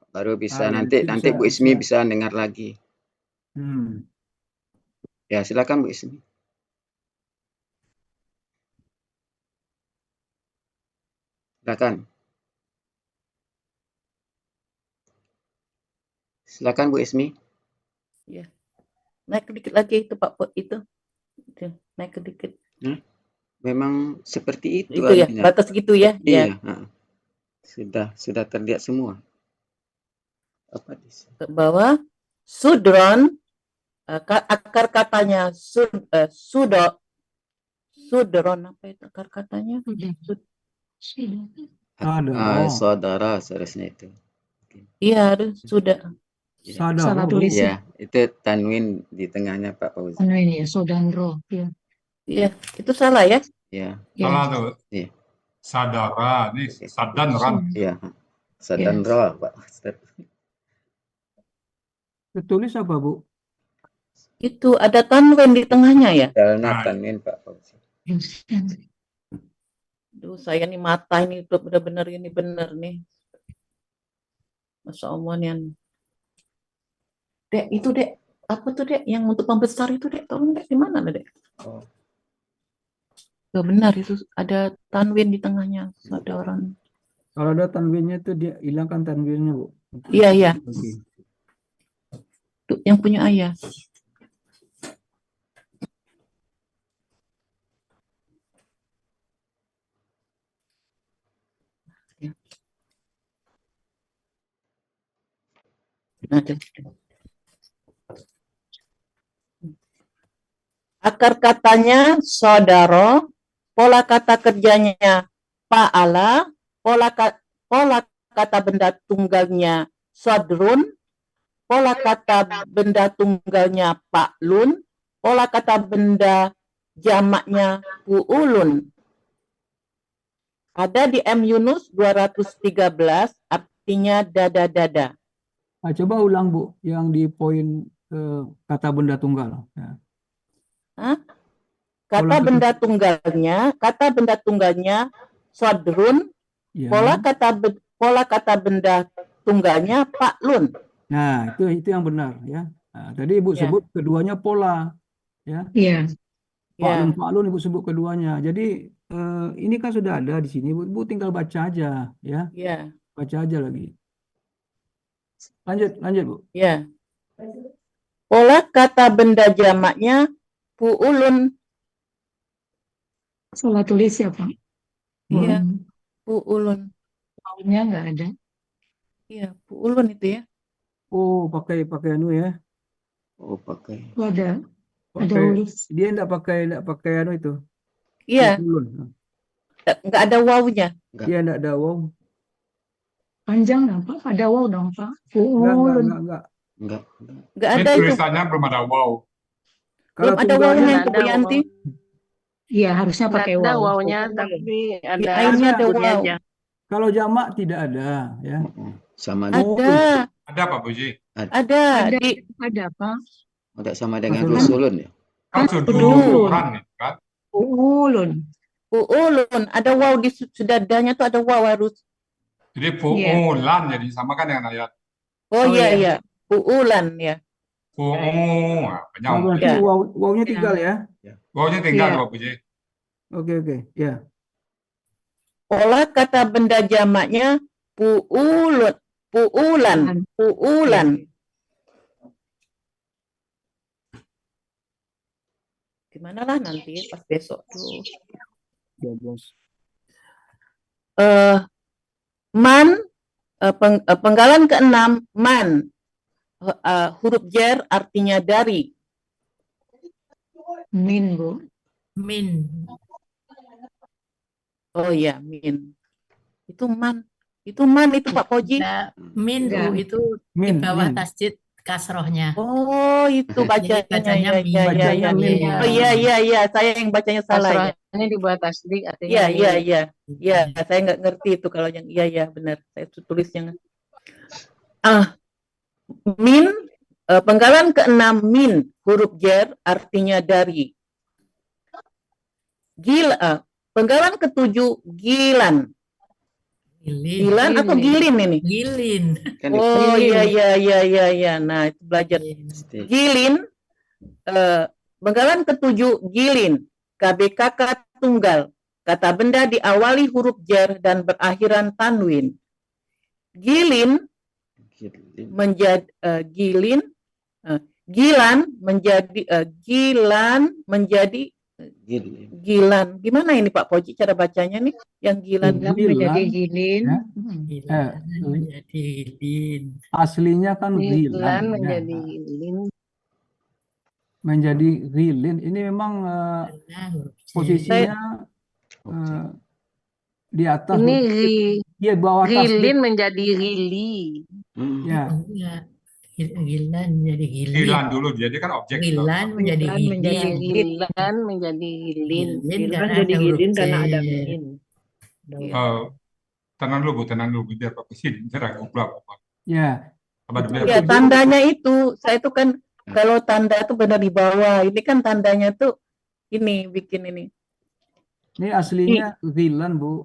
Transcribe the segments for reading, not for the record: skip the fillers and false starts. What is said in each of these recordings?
baru bisa ya, nanti bisa, Bu Ismi bisa. bisa dengar lagi. Ya, silakan Bu Ismi. Silakan. Silakan Bu Ismi. Ya. Naik sedikit lagi itu Pak itu. Naik sedikit. Memang seperti itu Itu ya, anunya. batas gitu ya. Iya, Ya. sudah terlihat semua. Apa di sini? Ke bawah. Sudron, akar katanya sudron, apa itu akar katanya? Saudara seharusnya itu. Iya, harus sudah. Salah tulis Ya, itu tanwin di tengahnya Pak Fauzi. Tanwin ya, Sodandro. Ya. Iya, itu salah ya? Ya. Salah tuh. Iya. Sadara, ini sadan ran. Iya. Sadandra, Pak. Tertulis apa, Bu? Itu ada tanwin di tengahnya ya? Dalnya tanwin Pak Fauzi. Duh, saya nih mata ini benar-benar ini benar nih. Masya Allah nih. Dek, itu Dek. Apa tuh Dek? Yang untuk pembesar itu Dek. Tolong Dek, di mana Dek? Oh. Tuh, benar itu ada tanwin di tengahnya. Ada orang. Kalau ada tanwinnya itu dia hilangkan tanwinnya, Bu. Iya, iya. Oke. Tuh, yang punya ayah. Ada. Akar katanya saudara, pola kata kerjanya fa'ala, pola kata benda tunggalnya sodrun, pola kata benda tunggalnya fa'lun, pola kata benda jamaknya fu'ulun. Ada di M Yunus 213, artinya dada-dada. Nah, coba ulang, Bu, yang di poin kata benda tunggal. Ya. Kata benda tunggalnya sodrun, Ya. pola kata benda tunggalnya fa'lun. Nah, itu yang benar ya. Nah, tadi Ibu sebut keduanya pola ya. Iya. Fa'lun Ibu sebut keduanya. Jadi ini kan sudah ada di sini, Bu tinggal baca aja ya. Iya. Baca aja lagi. Lanjut, Bu. Ya. Pola kata benda jamaknya fu'ulun. Salah tulis ya, Pak? Iya. Fu'ulun. Wawunya nggak ada. Iya, fu'ulun itu ya. Oh, pakai anu ya. Oh, pakai. Ada huruf. Dia enggak pakai anu itu. Iya. Fu'ulun. Enggak ada wawunya. Dia enggak ada waw. Panjang nggak, Pak? Ada waw dong, Pak. Fu'ulun. Enggak. Enggak ada itu. Tulisannya belum ada wow. Belum ada wawunya itu Bu Yanti. Iya, harusnya pakai waw. Ada wawnya, tapi ada akhirnya ada waw. aja. Kalau jamak tidak ada ya. Sama ada. Ada Pak Puji? Ada. Ada, Pak. Ada sama dengan rusulun ya? Kan suduran kan? Fu'ulun. Fu'ulun. Ada waw di sudadanya tuh ada waw harus. Jadi fu'ulan jadi sama kan dengan ayat. Oh iya. Fu'ulan ya. Berarti wawnya tinggal ya. Wawnya tinggal Pak Puji. Oke. Ya. Pola kata benda jamaknya fu'ulan. Gimana lah nanti pas besok tuh. Penggalan ke-6 man. Huruf jar artinya dari. Min, Bu. Min. Oh iya, min. Itu man. Itu man itu Pak Koji. Nah, min itu di bawah tasjid kasrohnya. Oh, itu bacanya. Bacanya min. Oh iya, saya yang bacanya salah. Kasrohnya di bawah tasjid artinya Iya, saya nggak ngerti itu kalau yang iya benar. Saya tulisnya. Min, penggalan ke-6 min, huruf jar artinya dari. Penggalan ke-7 gilan. Gilin. Gilan atau gilin ini? Gilin. Kan itu Oh Gilin. iya. Nah, itu belajar. Gilin. pasti. Gilin, benggalan ketujuh gilin, KBKK tunggal. Kata benda diawali huruf jar dan berakhiran tanwin. Gilin Gilin. menjadi gilan menjadi gilan menjadi Gilin. gilan. Gimana ini Pak Poji cara bacanya nih? Yang gilan. Gilan Gilan, menjadi gilin. ya. Gilan menjadi gilin. Aslinya kan Gilan gilan, ya. menjadi gilin. Menjadi gilin. Ini memang Karena huruf J. posisinya Objek. di atas, Ini Bu. Dia bawah tasdid. rilin menjadi rili. Ya. Enggak. Gilan menjadi gilin. Gilan dulu, jadi kan objek tuh. Gilan menjadi Gilan menjadi gilin. gilan menjadi gilin. Gilin Gilan karena jadi ada huruf gilin karena ada C. min. Tenang dulu Bu, tenang dulu biar Pak Presiden cerah goblok. Ya. Apa Itu- biar Ya, tandanya itu, saya itu kan kalau tanda itu benar di bawah. Ini kan tandanya tuh ini bikin ini. Ini aslinya gilan, Bu.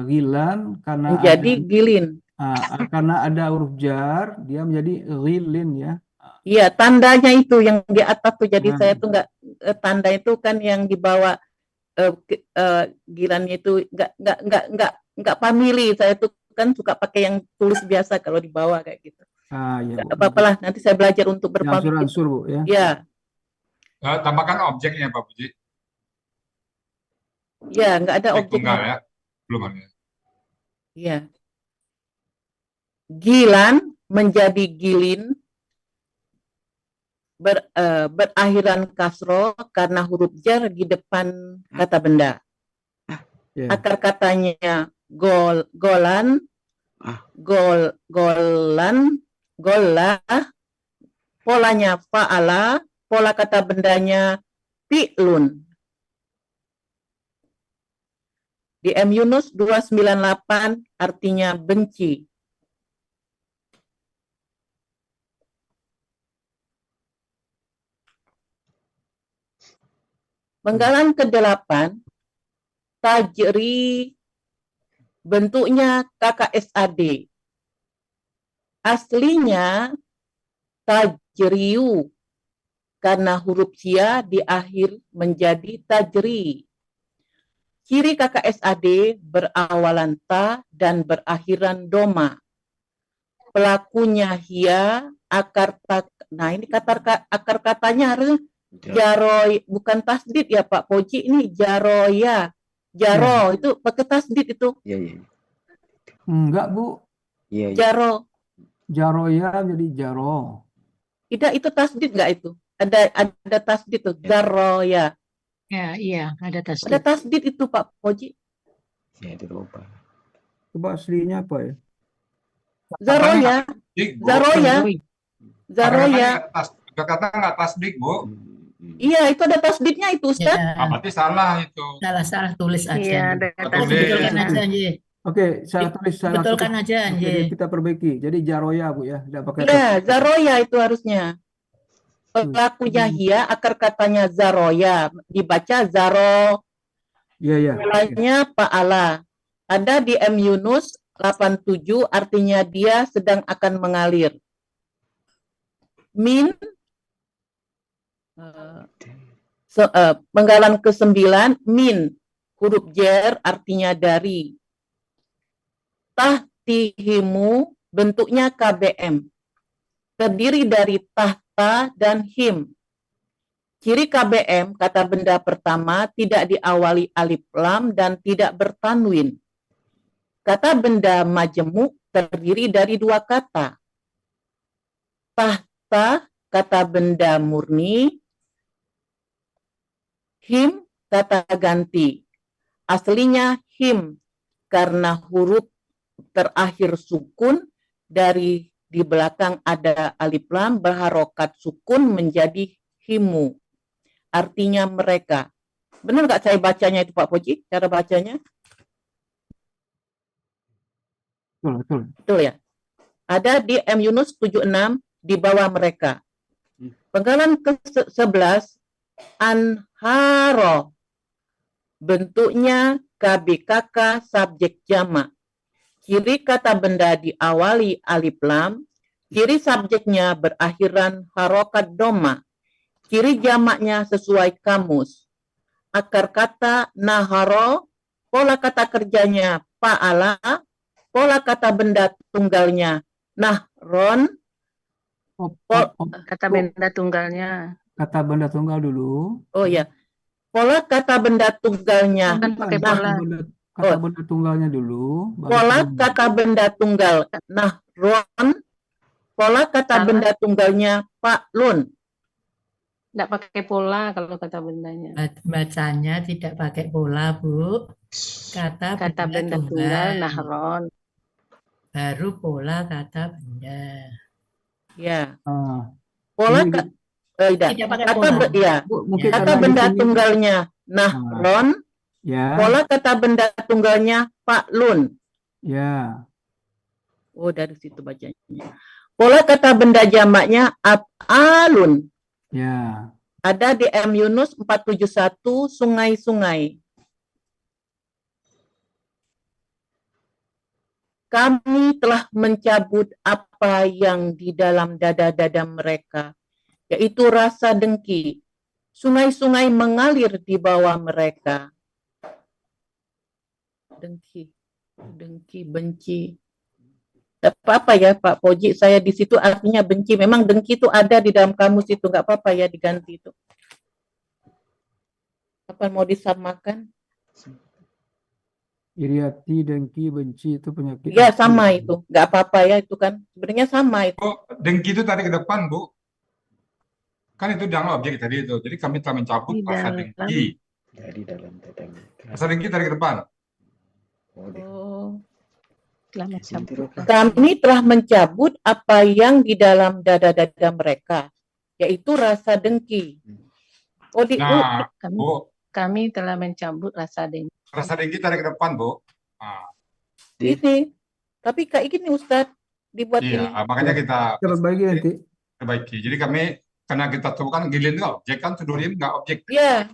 Gilan karena Menjadi gilin. karena ada huruf jar, dia menjadi gilin, ya. Iya, tandanya itu yang di atas tuh. Jadi Nah. saya tuh tanda itu kan yang di bawah gilannya itu nggak family. Saya tuh kan suka pakai yang tulis biasa kalau di bawah kayak gitu. Ya, Nggak Bu. apa-apa lah, nanti saya belajar untuk Yang berpamili. ansur-ansur, Bu, ya. Ya, tambahkan objeknya Pak Puji. ya nggak ada Objek tunggal objeknya. ya. Belum ada. Ya. Gilan menjadi gilin berakhiran kasro karena huruf jar di depan kata benda. Ya. Akar katanya golan, golah, polanya fa'ala, pola kata bendanya fi'lun. Di M Yunus 298 artinya benci. Penggalan ke-8, tajri, bentuknya KKSAD. Aslinya tajriu, karena huruf sia di akhir menjadi tajri. Ciri KKSAD berawalan ta dan berakhiran doma. Pelakunya hia, nah ini akar katanya harus jaroy, bukan tasdid ya Pak Poji, ini jaroya. Jaro itu pakai tasdid itu. Iya. Enggak, Bu. Iya. Jaro. Jaroya jadi jaro. Tidak, itu tasdid enggak itu? Ada tasdid tuh, jaroya. Ya, iya, ada Ada tasdid. tasdid itu Pak Poji. Ya, itu lupa. Coba aslinya apa ya? Zaroya. Zaroya. Zaroya. Kata nggak tasdik Bu. Iya, itu ada tasdidnya itu, Ustaz. Ya, Berarti salah itu. salah tulis aja. Iya, ada Tulis. Betulkan tasdid. aja, Anji. Oke, saya tulis saya Betulkan langsung. aja, Oke, Anji. kita perbaiki. Jadi jaroya, Bu, ya. Tidak pakai Iya, zaroya itu harusnya. Pelakunya hia, akar katanya zaroya. Dibaca zaro. Iya. Polanya pa'ala. Ada di M Yunus 87, artinya dia sedang akan mengalir. Min, penggalan ke-9, min, huruf jar artinya dari. Tahtihimu, bentuknya KBM. Terdiri dari tahta dan him. Ciri KBM, kata benda pertama, tidak diawali alif lam dan tidak bertanwin. Kata benda majemuk terdiri dari dua kata. Tahta, kata benda murni. Him, kata ganti. Aslinya him, karena huruf terakhir sukun, dari di belakang ada alif lam, berharokat sukun menjadi himu. Artinya mereka. Benar nggak saya bacanya itu Pak Poji? Cara bacanya? Betul. Betul ya? Ada di M Yunus 76 di bawah mereka. Penggalan ke-11, anharo. Bentuknya KBKK subjek jamak. Ciri kata benda diawali alif lam. Ciri subjeknya berakhiran harokat doma. Ciri jamaknya sesuai kamus. Akar kata naharo, pola kata kerjanya fa'ala, pola kata benda tunggalnya nahron, Kata benda tunggalnya. Kata benda tunggal dulu. oh ya, pola kata benda tunggalnya Jangan pakai Kata pola. benda tunggalnya dulu. baru pola tunggal. kata benda tunggal nahron, pola kata Salah. benda tunggalnya fa'lun. Nggak pakai pola kalau kata bendanya. Bacanya tidak pakai pola, Bu. Kata Kata benda benda tunggal tunggal. nahron. Baru pola kata benda. Ya, Ah, pola ini Tidak pakai kata pola. ya, Bu, mungkin kata karena di benda sini tunggalnya nahron, ya, pola kata benda tunggalnya fa'lun. ya. Oh, dari situ bacanya. Pola kata benda jamaknya af'alun. Ya. Ada di M Yunus 471 sungai-sungai. Kami telah mencabut apa yang di dalam dada-dada mereka, yaitu rasa dengki. Sungai-sungai mengalir di bawah mereka. Dengki, dengki, benci. Apa-apa ya Pak Poji, saya di situ artinya benci. Memang dengki itu ada di dalam kamus itu, nggak apa-apa ya diganti itu. Apa mau disamakan? Iri hati, dengki, benci itu penyakit Ya hati. sama itu, nggak apa-apa ya itu kan. Sebenarnya sama itu. Oh, dengki itu tarik ke depan, Bu. Kan itu dalam objek tadi itu. Jadi kami telah mencabut Di rasa dalam. dengki. Dari dalam dada mereka. Rasa dengki tarik ke depan. Oh, di Oh. Telah sini mencabut. dirubah. Kami telah mencabut apa yang di dalam dada-dada mereka, yaitu rasa dengki. Oh, Nah, Kami, Bu, kami telah mencabut rasa dengki. rasa dengki tarik ke depan, Bu. Nah, ini. Tapi kayak gini Ustadz, dibuat iya, ini. makanya kita Terbagi nanti. perbaiki. Jadi kami, karena kita tahu kan gilin itu objek kan, tudurim nggak objek. Ya,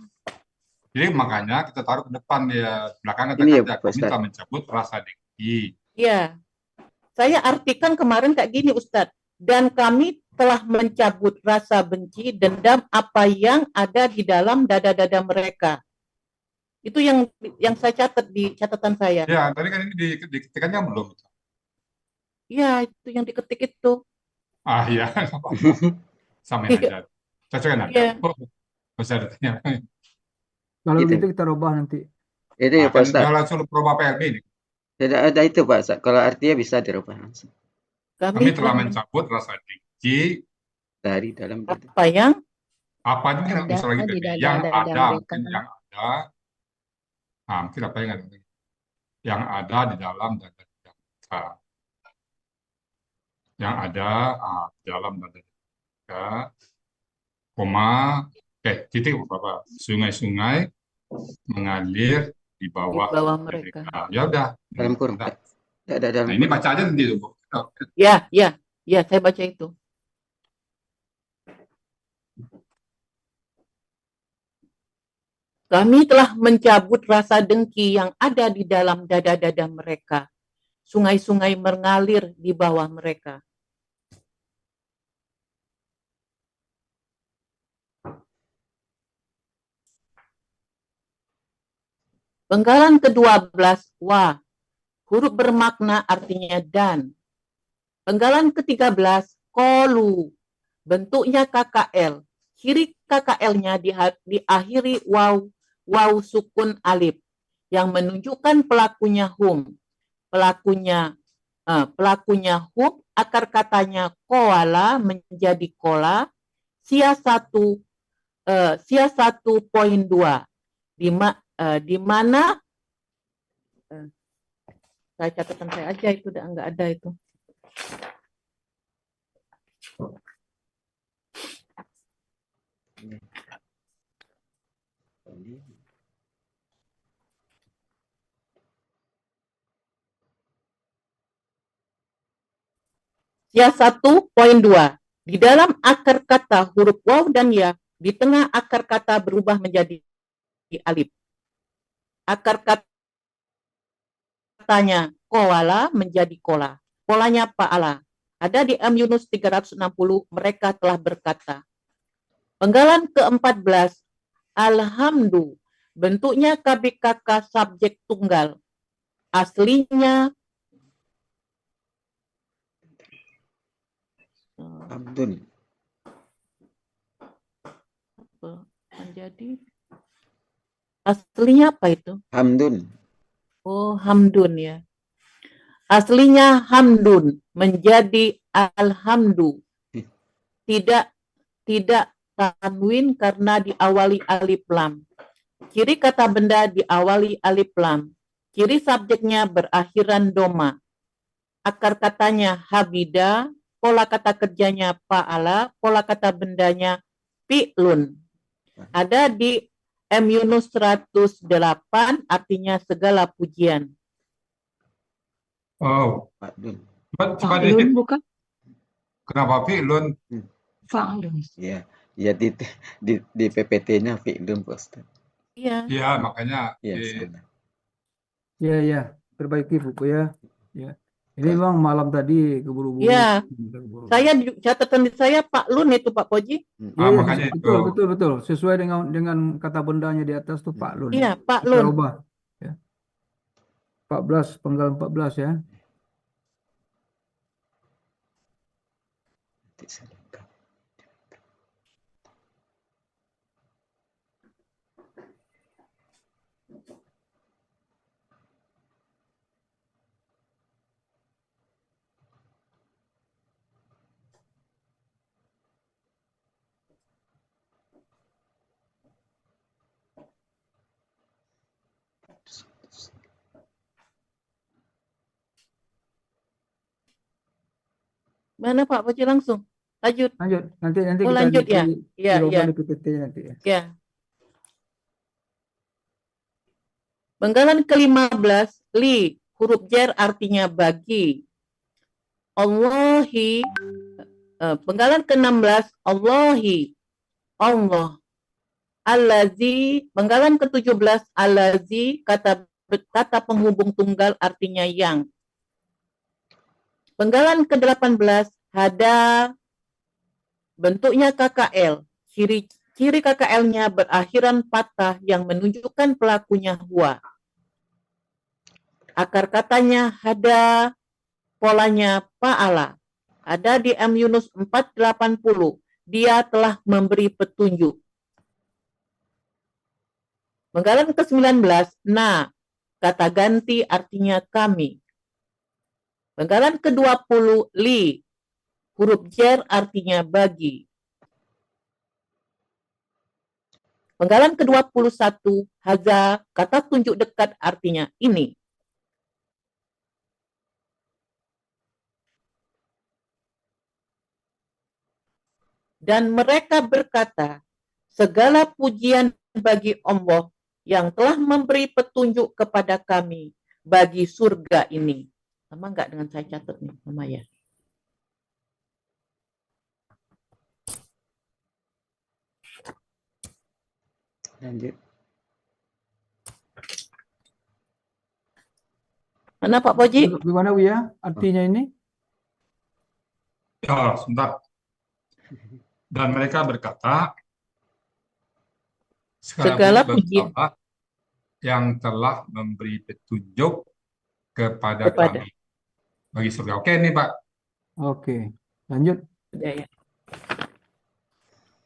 Jadi makanya kita taruh ke depan dia. Belakang Ini ya, kata-kata Pak kami Ustadz. telah mencabut rasa dengki. ya. Saya artikan kemarin kayak gini Ustadz. Dan kami telah mencabut rasa benci, dendam apa yang ada di dalam dada-dada mereka. Itu yang saya catat di catatan saya. Ya, tadi kan ini diketikkan kan belum. Iya, itu yang diketik itu. Ah iya, nggak apa-apa. Samain aja. Cocokin aja. Iya. Oh, bisa ditanya. Kalau Gitu. begitu kita rubah nanti. Itu ya Nah, Pak kan Ustadz. udah suruh proba PLB ini. Tidak ada itu Pak Ustadz. Kalau artinya bisa dirubah langsung. Kami telah mencabut rasa dengki. Dari dalam dada. apa yang Apa itu mungkin Ada bisa lagi di tadi. dada-dada Yang ada, mereka. mungkin yang ada. Nah, mungkin apa yang ada lagi? Yang ada di dalam dada kita. Yang ada di dalam dada kita. Koma, titik apa? Sungai-sungai mengalir di bawah mereka. Ya udah. Dalam kurung. Udah. Tidak ada dalam Nah, ini kurung. baca aja nanti tuh, Bu. Ya, saya baca itu. Kami telah mencabut rasa dengki yang ada di dalam dada-dada mereka. Sungai-sungai mengalir di bawah mereka. Penggalan ke-12, wa. Huruf bermakna artinya dan. Penggalan ke-13, kolu. Bentuknya KKL. Ciri KKL-nya diakhiri waw sukun alif yang menunjukkan pelakunya hum. Pelakunya hum, akar katanya koala menjadi kola. Sia 1.2 di mana saya catatan saya aja itu udah nggak ada itu. Ya 1.2. Di dalam akar kata huruf waw dan ya, di tengah akar kata berubah menjadi alif. Akar kata katanya koala menjadi kola. Polanya pa'ala. Ada di M Yunus 360, mereka telah berkata. Penggalan ke-14, alhamdu. Bentuknya KBKK subjek tunggal. Aslinya Hamdun. menjadi aslinya apa itu? Hamdun. Oh, hamdun ya. Aslinya hamdun menjadi alhamdu. Tidak tanwin karena diawali alif lam. Ciri kata benda diawali alif lam. Ciri subjeknya berakhiran doma. Akar katanya habida, pola kata kerjanya fa'ala, pola kata bendanya fi'lun. Ada di M Yunus 108, artinya segala pujian. Oh, Fa'lun. coba Fa'lun bukan? kenapa fi'lun? Fa'lun. Ya, ya di PPT-nya fi'lun, Pak Ustaz. Iya. Ya, makanya Ya, salah. Ya, perbaiki buku ya. Ya. Ini memang malam tadi keburu-buru. Ya, saya catatan di saya Pak Lun itu Pak Poji. Ya, ya, makanya betul. Sesuai dengan kata bendanya di atas tuh Pak Lun. Iya, Pak Kita Lun. ubah. Ya. 14, penggalan 14 ya. Mana Pak Poji langsung? Lanjut. Nanti Oh, kita lanjut ya. Iya, dirubah iya. di PPT-nya nanti ya. Ya. Penggalan ke-15, li, huruf jar artinya bagi. Allahi, penggalan ke-16, Allahi, Allah. Allazi, penggalan ke-17, allazi, kata penghubung tunggal artinya yang. Penggalan ke-18, hada, bentuknya KKL. Ciri KKL-nya berakhiran patah yang menunjukkan pelakunya huwa. Akar katanya hada, polanya fa'ala. Ada di M Yunus 480. Dia telah memberi petunjuk. Penggalan ke-19, na, kata ganti artinya kami. Penggalan ke-20, li, huruf jar artinya bagi. Penggalan ke-21, haza, kata tunjuk dekat artinya ini. Dan mereka berkata, segala pujian bagi Allah yang telah memberi petunjuk kepada kami bagi surga ini. Sama enggak dengan saya catat nih, sama ya? Lanjut. Mana Pak Poji? Gimana Wia artinya ini? Ya, sebentar. Dan mereka berkata, Segala puji pujian Allah yang telah memberi petunjuk kepada kami bagi surga. Oke nih Pak. Oke, lanjut. ya.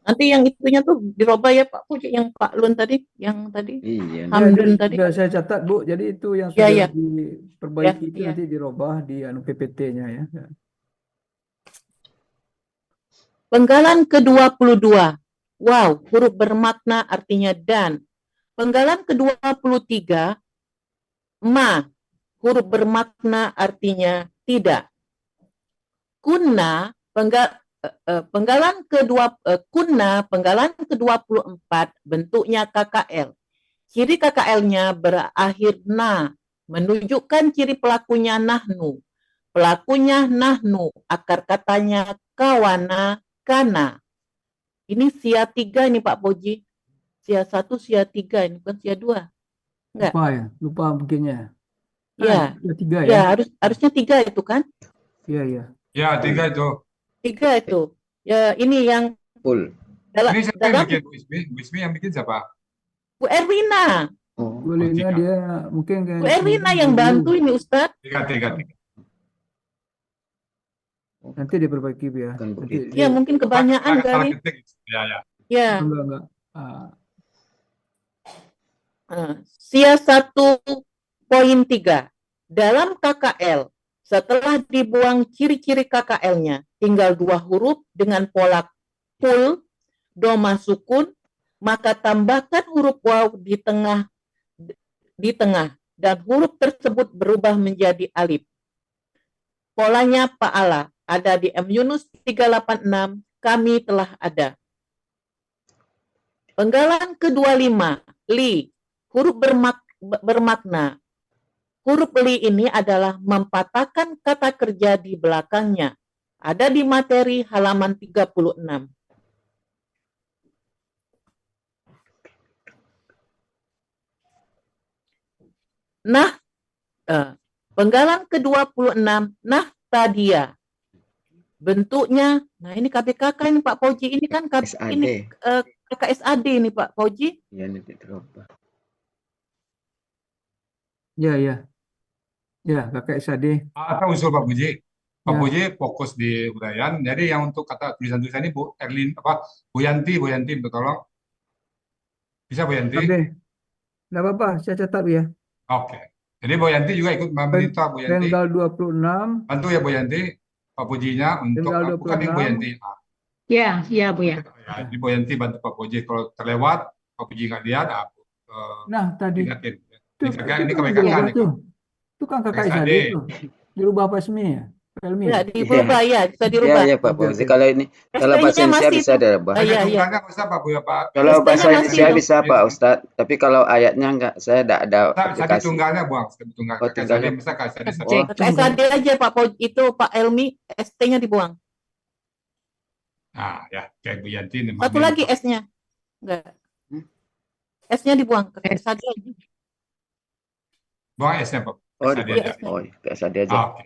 Nanti yang itunya tuh dirubah ya Pak Puji, yang Pak Lun tadi, yang tadi Iya. Hamdun tadi. Sudah saya catat Bu, jadi itu yang Ya, sudah ya. diperbaiki itu Ya. nanti dirubah di PPT-nya ya. Penggalan ke-22. Wow, huruf bermakna artinya dan. Penggalan ke-23. Ma, huruf bermakna artinya tidak. Kunna, penggalan ke-24 bentuknya KKL. Ciri KKL-nya berakhir na, menunjukkan ciri pelakunya nahnu. Pelakunya nahnu, akar katanya kawana, kana. Ini sia 3 ini Pak Poji. Sia 1, sia 3 ini bukan sia 2. Enggak. Lupa mungkinnya. Ya, Ada 3 ya ya. harusnya 3 itu kan? Iya, iya. Ya, 3 itu. 3 itu. Ya, ini yang Full. Ini siapa yang dalam bikin Bu Ismi? Bu Ismi yang bikin siapa? Bu Erwina. Oh, Bu Lina 3. dia mungkin Bu Erwina yang bantu ini Ustadz. 3. Nanti diperbaiki Bu ya. bukan Nanti begitu. Ya, mungkin kebanyakan Salah kali. ketik. Ya, ya. Ya. enggak. Sia 1.3. Dalam KKL, setelah dibuang ciri-ciri KKL-nya, tinggal 2 huruf dengan pola full, doma sukun, maka tambahkan huruf waw di tengah dan huruf tersebut berubah menjadi alif. Polanya Paala ada di M Yunus 386, kami telah ada. Penggalan ke-25, li, huruf bermakna. Huruf li ini adalah mempatahkan kata kerja di belakangnya. Ada di materi halaman 36. Nah, penggalan ke-26, nah tadia. Bentuknya, nah ini KBKK ini Pak Fauji, ini kan SAD. ini KKSAD ini Pak Fauji. Ya, nanti terubah. Ya, ya. Ya, kakak SAD. Atau usul Pak Puji. Pak Ya. Puji fokus di uraian. Jadi yang untuk kata tulisan-tulisan ini Bu Yanti minta tolong. Bisa Bu Yanti? Oke. Enggak apa-apa, saya catat Bu ya. Oke. Jadi Bu Yanti juga ikut meminta Bu Yanti. Tanggal 26, Bantu ya Bu Yanti. Pak Pujinya untuk Tanggal bukan ini Bu 26. Yanti. Ya, ya Bu ya. Ya, jadi Bu Yanti bantu Pak Puji. Kalau terlewat, Pak Puji nggak lihat, Nah, tadi ingatin. itu Ini kan KBKK dirubah nih. tuh. Itu kan kakak SAD. SAD itu. Dirubah Pasmi ya? Pelmi. Ya, dirubah ya, bisa dirubah. Ya, Pak Oke, Fauzi. oke. Kalau ini, kalau bahasa ST-nya Indonesia masih bisa itu. dirubah. Iya, iya. Tunggalnya nggak usah Pak Bu ya Pak. Kalau ST-nya bahasa masih Indonesia itu. bisa Pak Ustadz, tapi kalau ayatnya enggak, saya tidak ada Sapi aplikasi. tunggalnya buang, sapi tunggal. Oh, Kakak tunggalnya. SAD, misal Kakak SAD satu. Oh, KKSAD aja Pak Fauji, itu Pak Elmi, ST-nya dibuang. Nah, ya, kayak Bu Yanti nih. Satu lagi S-nya. Enggak. S-nya dibuang, KKSAD aja. Buang S-nya Pak. oh, SAD dibuat. aja. Oh, SAD aja. Oke.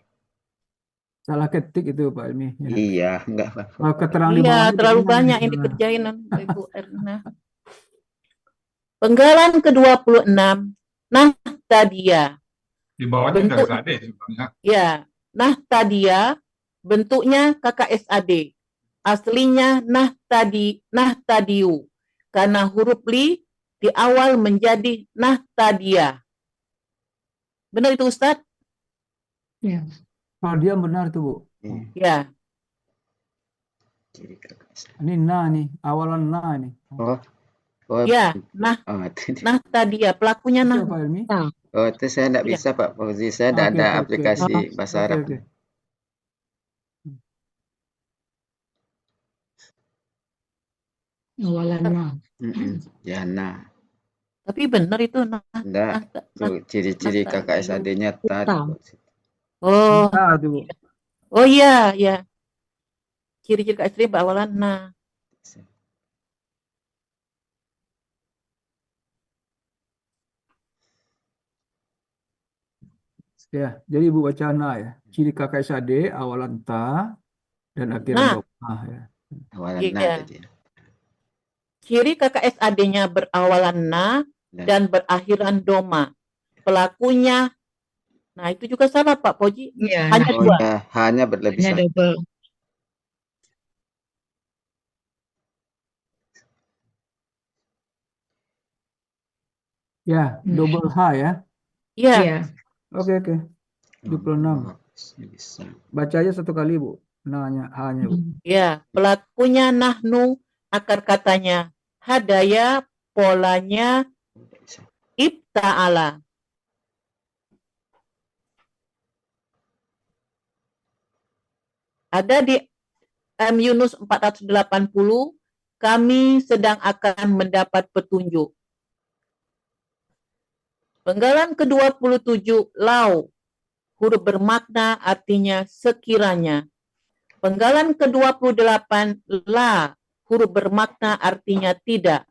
Salah ketik itu Pak Elmi. Ya. Iya, enggak apa-apa. Kalau keterangan di Iya, bawahnya terlalu jadinya banyak yang salah. dikerjain Ibu Erna. Penggalan ke-26, nah tadia. Di bawahnya udah Bentuk- SAD sebenarnya. Ya, nah tadia bentuknya KKSAD. Aslinya nah tadiu. Karena huruf li di awal menjadi nah tadia. Benar itu Ustadz? Ya. Kalau dia benar tuh Bu. Hmm, Ya. jadi kakak saya. Ini na nih, awalan na nih. Oh, Ya, nah oh, tadi. tadia. Pelakunya Bisa nah. Pak Elmi? Oh, itu saya tidak Iya. bisa Pak Fauzi. Saya tidak Oke, ada oke, oke. aplikasi bahasa Oke, Arab. oke. Awalannya. Ya, nah. Tapi benar itu nah. Enggak. nah. Tuh ciri-ciri nah, kakak SAD-nya tadi. Oh, Nah, tuh Bu. oh iya, ya. Ciri-ciri KKSAD berawalan nah. Ya, jadi Ibu baca na ya. Ciri kakak SAD awalan ta dan akhiran Nah. domah ya. Awalan Iya. nah tadi. Ciri KKSAD-nya berawalan na dan berakhiran doma. Pelakunya, nah itu juga salah Pak Fauji. Iya, Hanya Oh dua. ya, hanya berlebih hanya satu. double. Ya, double H ya. Iya, Iya. Oke, oke. 26. Bisa. Baca aja satu kali Bu. Na-nya, H-nya Bu. ya. Pelakunya nahnu, akar katanya hadaya, polanya Bisa. ibta'ala. Ada di M Yunus 480, kami sedang akan mendapat petunjuk. Penggalan ke-27, lau, huruf bermakna artinya sekiranya. Penggalan ke-28, la, huruf bermakna artinya tidak.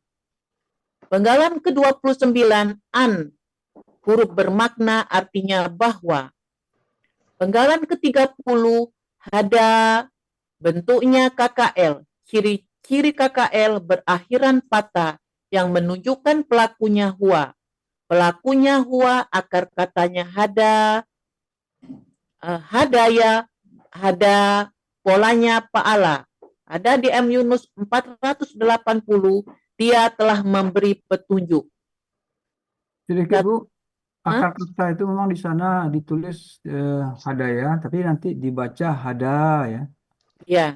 Penggalan ke-29, an, huruf bermakna artinya bahwa. Penggalan ke-30 hada, bentuknya KKL. Ciri-ciri KKL berakhiran patah yang menunjukkan pelakunya huwa. Pelakunya huwa, akar katanya hada, hadaya, hada, polanya paala. Ada di M Yunus 480, dia telah memberi petunjuk. Sedikit Bu, akar kata itu memang di sana ditulis hadaya, tapi nanti dibaca hada ya. Ya,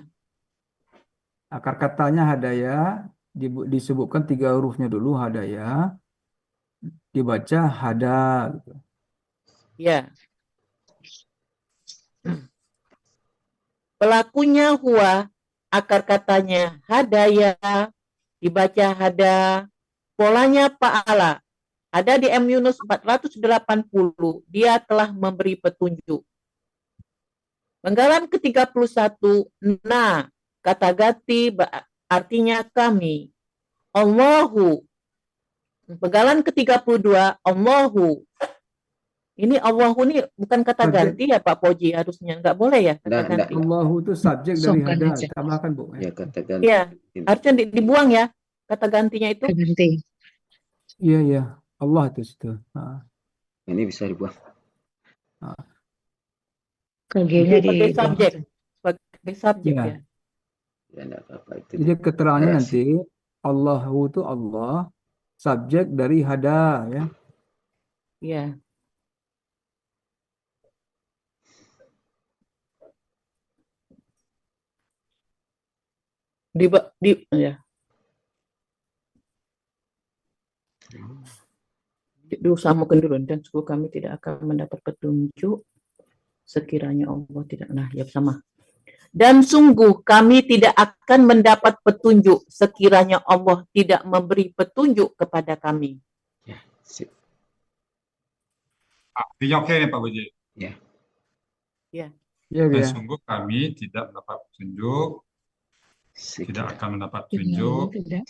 Akar katanya hadaya, disebutkan 3 hurufnya dulu hadaya, dibaca hada gitu. ya. Pelakunya huwa, akar katanya hadaya, dibaca hada, polanya paala. Ada di M Yunus 480, dia telah memberi petunjuk. Penggalan ke-31, nah, kata ganti artinya kami. Allahu. Penggalan ke-32, Allahu. Ini Allahu ini bukan kata Subjek. ganti ya Pak Poji, harusnya. Nggak boleh ya kata Nggak, ganti. Allahu itu subjek dari Songkan hada, aja. tambahkan Bu ya. Ya, katakan. Iya, harusnya dibuang ya kata gantinya itu. Ganti. Iya iya, Allah itu situ. Nah, Ini bisa dibuang. Keginya di Sebagai subjek. Sebagai subjek Iya. ya. Ya, enggak apa-apa itu. Jadi keterangannya Narasi. nanti Allahu itu Allah, subjek dari hada ya. Iya. Ya. Diusahakan dulu dan sungguh kami tidak akan mendapat petunjuk sekiranya Allah tidak. Nah, ya sama. Dan sungguh kami tidak akan mendapat petunjuk sekiranya Allah tidak memberi petunjuk kepada kami. Ya, sip. Artinya oke nih Pak Boji. Iya Dan iya. sungguh kami tidak mendapat petunjuk, tidak Sekira. akan mendapat Tidak. petunjuk, Tidak.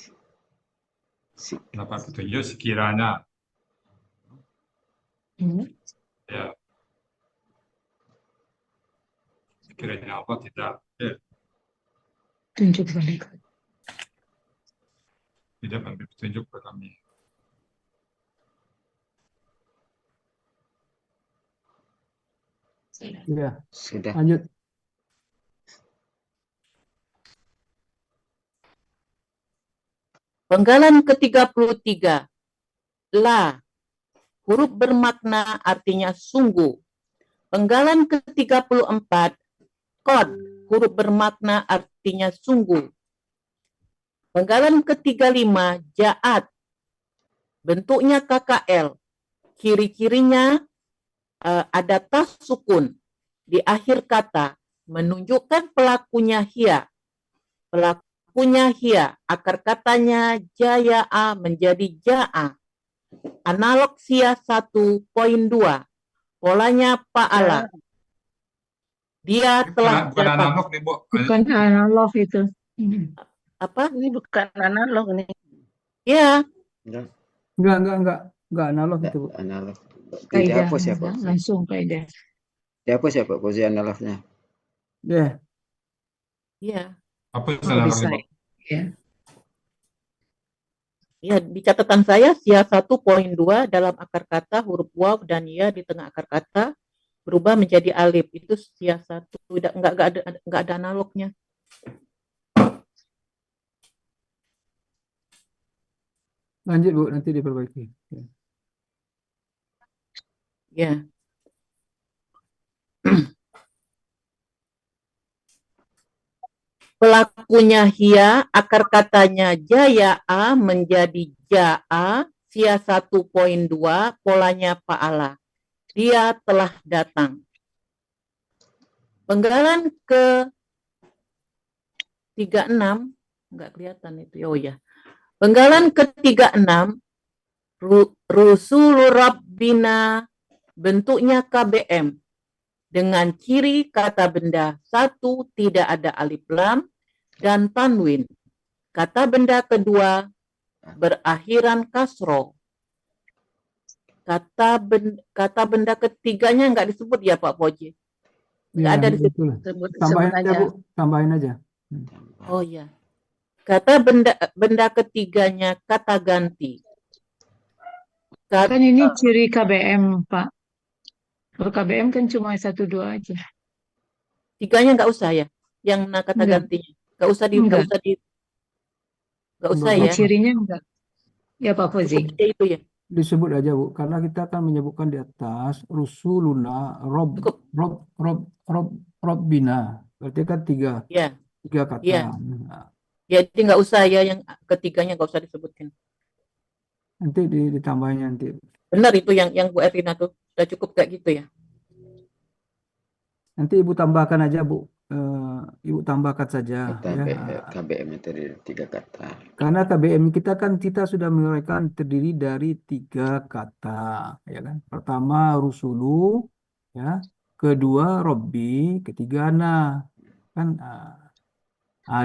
mendapat petunjuk sekiranya. Hmm. Ya. Sekiranya Allah tidak Tunjuk balik. memberi petunjuk kepada kami. Iya. Sudah. Lanjut. Penggalan ke-33. La. Huruf bermakna artinya sungguh. Penggalan ke-34. Qad. Huruf bermakna artinya sungguh. Penggalan ke-35. Ja'at. Bentuknya KKL. Ciri-cirinya ada tas sukun di akhir kata menunjukkan pelakunya hia. Pelakunya hia, akar katanya jaya'a menjadi ja'a. Analog sia 1.2. Polanya paala. Dia telah Bukan datang. analog nih Bu. Bukan analog itu. Apa? Ini bukan analog nih. Ya, Enggak analog itu Bu. Analog. Kaidah Dihapus ya Pak. langsung kaidah. Dihapus ya Pak posisi analognya. Ya. ya. Apa Oh, analog bisa. nih Bu? Ya. Ya, di catatan saya sia 1.2 dalam akar kata huruf waw dan ya di tengah akar kata berubah menjadi alif. Itu sia 1. Enggak ada analognya. Lanjut Bu, nanti diperbaiki. Ya. Ya. Pelakunya hia, akar katanya jaya'a menjadi ja'a, sia 1.2, polanya paala. Dia telah datang. Penggalan ke 36, enggak kelihatan itu. Oh ya. Penggalan ke 36, Rusulur Rabbina, bentuknya KBM. Dengan ciri kata benda 1 tidak ada alif lam dan tanwin. Kata benda kedua berakhiran kasro. kata benda ketiganya nggak disebut ya Pak Poji? Nggak Ya, ada di situ. betul. Sebut Tambahin sebut aja, aja. Bu. Tambahin aja. Oh ya. Kata benda ketiganya kata ganti. Kan ini ciri KBM, Pak. Kalau KBM kan cuma 1, 2 aja. Tiganya nggak usah ya, yang kata Enggak. gantinya nggak usah Enggak. ya. Cirinya enggak. Ya Pak Cukup Fauzi. aja itu ya. Disebut aja, Bu, karena kita akan menyebutkan di atas Rusuluna Cukup. Robbina. Berarti kan tiga Ya, kata. Iya. Nah, jadi nggak usah ya, yang ketiganya nggak usah disebutkan. nanti ditambahin nanti. Benar itu yang Bu Erlina tuh sudah cukup kayak gitu ya. Nanti Ibu tambahkan aja, Bu. Ibu tambahkan saja Kata ya. KBM itu dari 3 kata. Karena KBM kita sudah menguraikan terdiri dari 3 kata, ya kan? Pertama rusulu, ya. Kedua Robbi, ketiga ana. Kan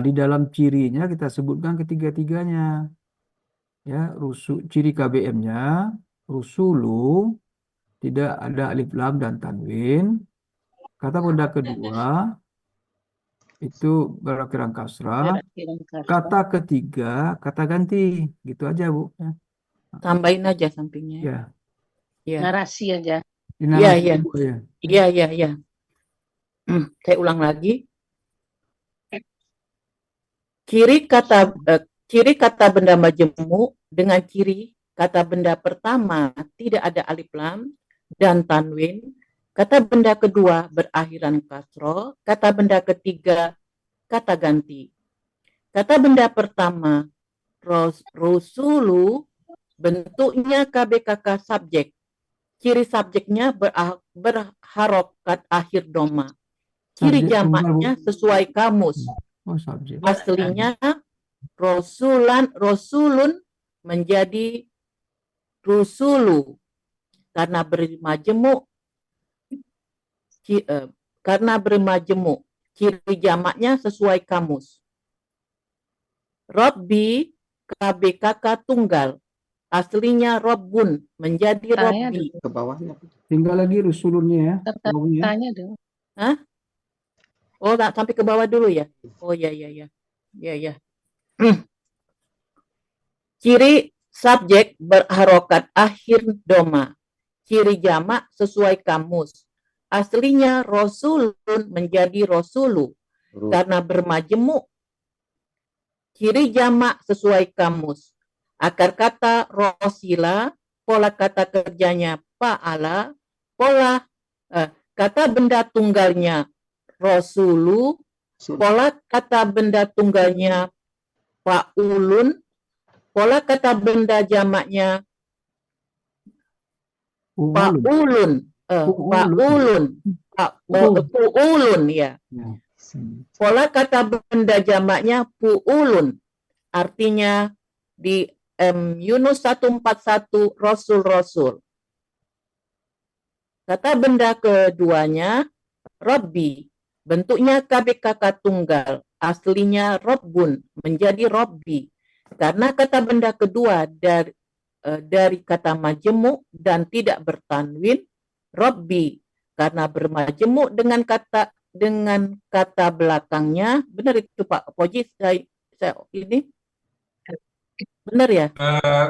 di dalam cirinya kita sebutkan ketiga-tiganya. Ya, ciri KBM-nya rusulu, tidak ada alif lam dan tanwin. Kata benda kedua itu berakhiran kasrah. Kata ketiga kata ganti, gitu aja, Bu. Ya. Tambahin aja sampingnya. Ya. Iya. Narasi aja. Di narasi Iya. Bu, ya. Iya. Saya ulang lagi. Ciri kata benda majemuk dengan ciri kata benda pertama tidak ada alif lam dan tanwin. Kata benda kedua berakhiran kasroh. Kata benda ketiga kata ganti. Kata benda pertama rusulu, bentuknya KBKK subjek. Ciri subjeknya berharokat akhir doma. Ciri Subjek jamaknya tunggal, Bu. sesuai kamus. Oh, subjek. Aslinya rusulun menjadi rusulu karena bermajemuk. Ciri jamaknya sesuai kamus. Robbi KBKK tunggal. Aslinya Robbun menjadi Tanya Robbi. Ke bawahnya. Tinggal lagi rusulunnya ya. Bawahnya. Tanya dong. Oh, sampai ke bawah dulu ya. Oh ya. Ciri subjek berharokat akhir doma. Ciri jamak sesuai kamus. Aslinya Rasulun menjadi Rasulu karena bermajemuk. Ciri jamak sesuai kamus. Akar kata Rosila, pola kata kerjanya Pa'ala, pola kata benda tunggalnya Rasulu, pola kata benda tunggalnya Pa'ulun, pola kata benda jamaknya Pa'ulun, Pu'ulun ya. Pola kata benda jamaknya Pu'ulun, artinya di Yunus 141 Rasul. Kata benda keduanya Robbi, bentuknya KBKK tunggal, aslinya Robbun menjadi Robbi karena kata benda kedua dari kata majemuk dan tidak bertanwin. Robbi karena bermajemuk dengan kata belakangnya. Benar itu Pak Poji, saya ini benar ya?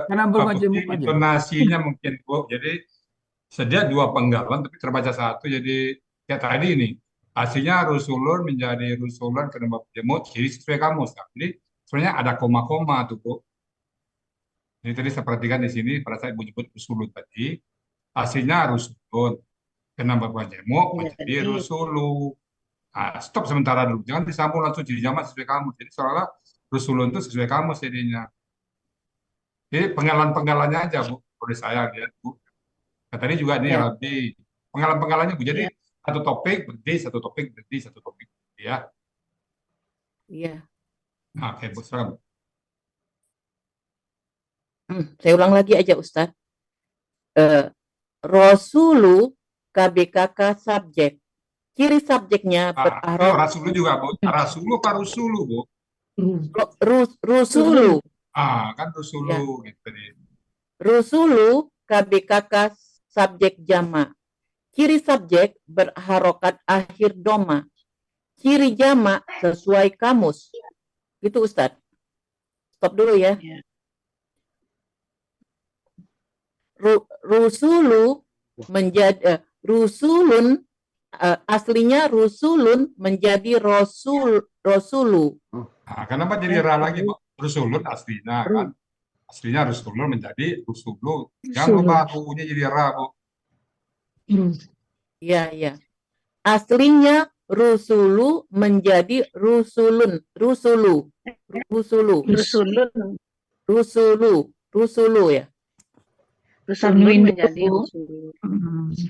Karena bermajemuk aja. Intonasinya mungkin Bu. Jadi sedia 2 penggalan tapi terbaca 1. Jadi kayak tadi ini aslinya rusulun menjadi rusulun karena bermajemuk, ciri sesuai kamus. Jadi sebenarnya ada koma-koma tuh Bu. Jadi tadi saya perhatikan di sini pada saat Ibu nyebut rusulun tadi, aslinya rusulun karena bermajemuk menjadi rusulu. Stop sementara dulu, jangan disambung langsung jadi jamak sesuai kamus. Jadi seolah rusulun itu sesuai kamus jadinya. Jadi penggalan-penggalannya aja Bu, boleh saya lihat Bu. Nah, tadi juga ini lebih penggalan-penggalannya Bu. Jadi satu topik berhenti, satu topik berhenti, satu topik berhenti ya. Iya. Oke Bu, silakan. Saya ulang lagi aja Ustadz. Rasulu KBKK subjek. Ciri subjeknya berarok. Rasulu juga Bu. Rasulu apa rusulu Bu? Rusulu. Kan rusulu gitu tadi. Rusulu KBKK subjek jamak. Ciri subjek berharokat akhir doma. Ciri jamak sesuai kamus. Gitu Ustadz. Stop dulu ya. Rusulu menjadi rusulun, aslinya rusulun menjadi rosulu. Nah, kenapa jadi ra lagi, Pak? Rusulun aslinya kan. Aslinya rusulun menjadi rusulu. Jangan lupa U-nya jadi ra, Bu. Iya. Aslinya rusulu menjadi rusulu. Ya. Tanwin dulu.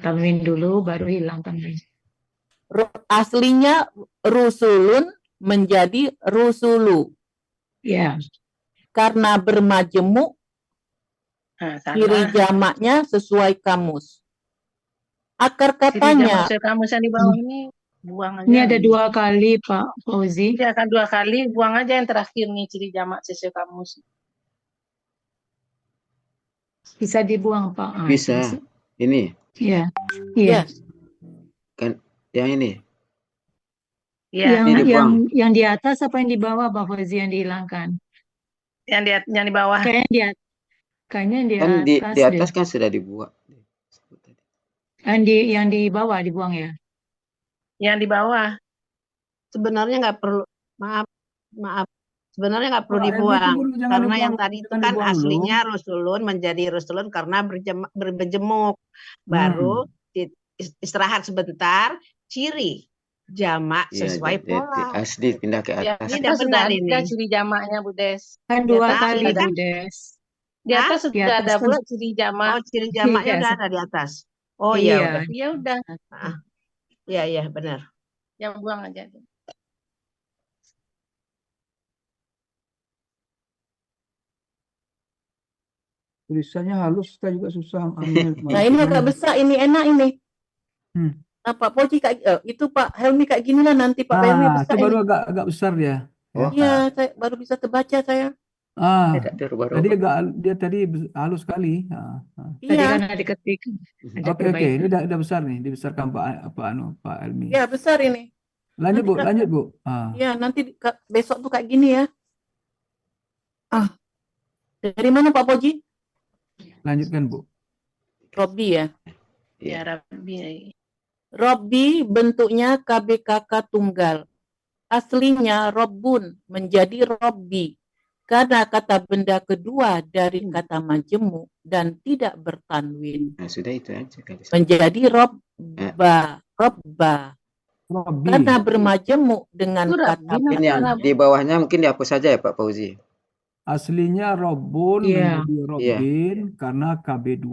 Tanwin dulu baru hilang tanwin. Aslinya rusulun menjadi rusulu. Ya. Karena bermajemuk, ciri jamaknya sesuai kamus. Akar katanya. Kamus yang di bawah ini buang aja. Ini ada 2 kali Pak Fauzi. Dia akan 2 kali, buang aja yang terakhir nih ciri jamak sesuai kamus. Bisa dibuang Pak. Bisa. Ini. Iya. Kan yang ini. Iya. Yang di atas apa yang di bawah Pak Fauzi yang dihilangkan? Yang di bawah. Kayaknya di Kan atas di atas kan sudah dibuat. Yang di bawah dibuang ya? Yang di bawah. Sebenarnya nggak perlu, maaf. Sebenarnya nggak perlu dibuang. Karena yang tadi itu kan aslinya rusulun menjadi rusulun karena berjemuk. Baru istirahat sebentar, ciri jamak sesuai pola. Asli pindah ke atas. Ini udah benar ini. Ciri jamaknya Bu Des. Kan 2 kali Bu Des. Di atas sudah ada pula ciri jamak. Oh, ciri jamaknya udah ada di atas. Oh iya. Ya udah. Iya benar. Yang buang aja. Tulisannya halus, kita juga susah. Nah ini agak besar, ini enak ini. Pak Poci itu Pak Helmi kayak gini lah nanti Pak Helmi besar. Itu baru agak besar dia. Iya, saya baru bisa terbaca saya. Tadi dia tadi halus sekali. Tadi kan ada ketik. Oke, ini udah besar nih, dibesarkan Pak Helmi. Iya besar ini. Lanjut Bu. Iya nanti besok tuh kayak gini ya. Dari mana Pak Poji? Lanjutkan Bu. Robi ya. Ya Robi. Robi bentuknya KBKK tunggal. Aslinya Robbun menjadi Robbi. Karena kata benda kedua dari kata majemuk dan tidak bertanwin. Nah, sudah itu aja. Menjadi Robba. Karena bermajemuk dengan kata ini yang di bawahnya mungkin dihapus saja ya Pak Fauzi. Aslinya Robbun menjadi Robbin karena KB2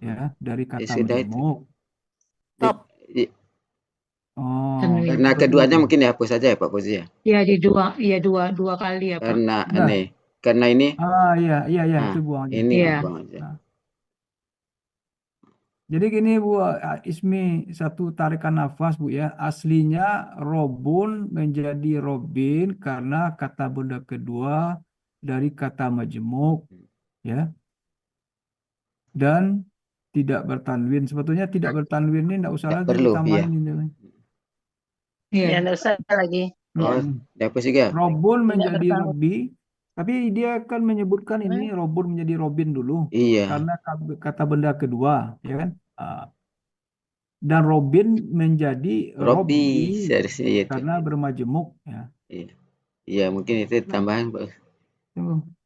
ya dari kata majemuk. Karena keduanya mungkin dihapus saja ya Pak Fauzi ya. Iya dua kali ya Pak. Karena ini. Iya itu buang aja. Ini buang aja. Jadi gini Bu Ismi, satu tarikan nafas Bu ya. Aslinya Robun menjadi Robin karena kata benda kedua dari kata majemuk ya. Dan tidak bertanwin. Sebetulnya tidak bertanwin ini enggak usah lagi ditambahin ini. Iya, enggak usah lagi. Dihapus juga. Robun menjadi Robbi. Tapi dia kan menyebutkan ini Robun menjadi Robin dulu. Iya. Karena kata benda kedua, ya kan? Dan Robin menjadi Robbi karena bermajemuk, ya. Iya, mungkin itu tambahan, Pak.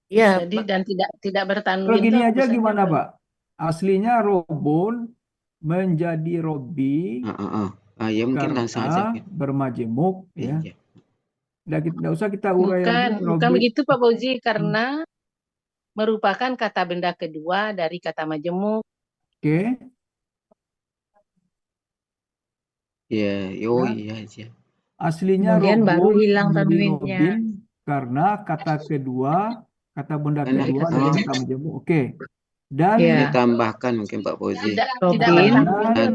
Iya. Jadi dan tidak bertanwin. Kalau gini aja gimana, Pak? Aslinya Robun menjadi Robbi. Ya mungkin langsung aja. Bermajemuk, ya. Nggak usah kita urai bukan begitu Pak Fauzi, karena merupakan kata benda kedua dari kata majemuk. Oke. Iya, iya. Aslinya kemudian baru hilang menjadi tanwinnya. Robin karena kata kedua, kata benda kedua dari kata majemuk. Oke. Dan ditambahkan mungkin Pak Fauzi. Robin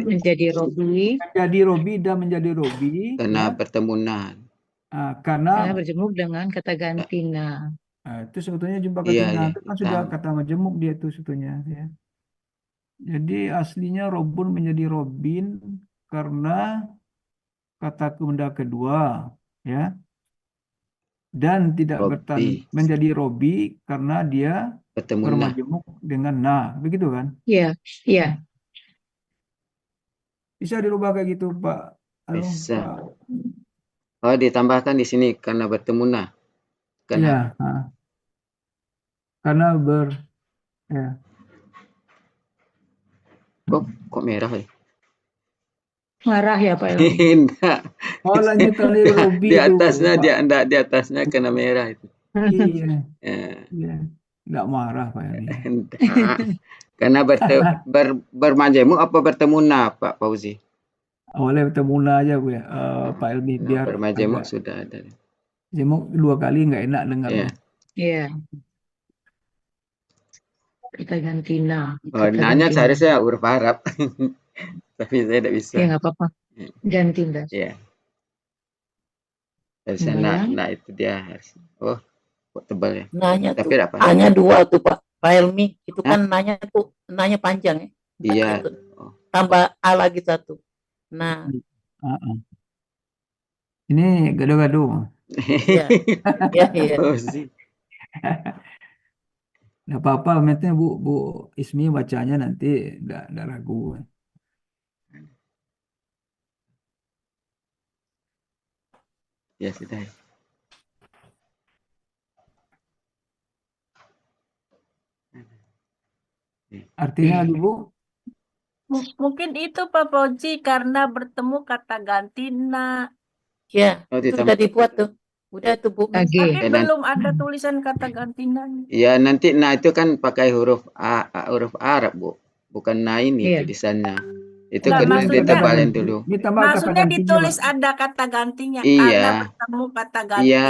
menjadi Robbi. Menjadi Robbi dan menjadi Robbi. Karena pertemuan. Karena berjemuk dengan kata gantina. Itu sebetulnya jumpa gantina itu kan sudah kata majemuk dia itu sebetulnya ya. Jadi aslinya Robun menjadi Robin karena kata benda kedua, ya. Dan tidak Robbi menjadi Robi karena dia bertemu nah. bermajemuk dengan nah, begitu kan? Iya, iya. Bisa dirubah kayak gitu, Pak. Bisa. Pak. Oh, ditambahkan di sini karena bertemu nah. Kan Iya, karena ya. kok merah ya? Marah ya Pak Elmi. Enggak. Oh, lanjut kali Robi Di itu, atasnya Pak. dia enggak, di atasnya kena merah itu. Iya, Ya, iya. Nggak marah, Pak Elmi. enggak. Karena bermajemuk apa bertemu nah, Pak Fauzi? Awalnya bertemu nah aja, Bu ya. Pak Elmi Nah, biar bermajemuk agak sudah ada. jemuk 2 kali nggak enak dengarnya. Ya. Iya, kita ganti nah. Oh, Kita nanya ganti nah. seharusnya huruf Arab. Tapi saya tidak bisa. Ya nggak apa-apa. Ganti dah. Ya. Harusnya Nah, nah, ya. nah itu dia harus. Oh, kok tebal ya? Nanya Tapi tuh, tidak apa. hanya 2 tuh Pak Helmi. Itu Hah? kan nanya tuh, nanya panjang ya. Iya. Itu Oh. tambah A lagi 1. Nah, Ini gado-gado. iya, iya, iya. Fauzi. Nggak apa-apa, nanti Bu Ismi bacanya nanti nggak ragu. Ya sudah. Artinya lagi, Bu? Mungkin itu Pak Fauzi karena bertemu kata ganti nah. Ya, Oh, itu ditambah. udah dibuat tuh. Udah tuh Bu. Lagi. Tapi Ya, belum ada tulisan kata ganti nah. Ya nanti nah itu kan pakai huruf huruf Arab, Bu. Bukan nah ini Iya. tulisannya. Itu Nggak, kita maksudnya- ditebalin dulu. Ditambah kata Maksudnya gantinya, ditulis Pak. ada kata gantinya Iya. karena bertemu kata ganti. Iya.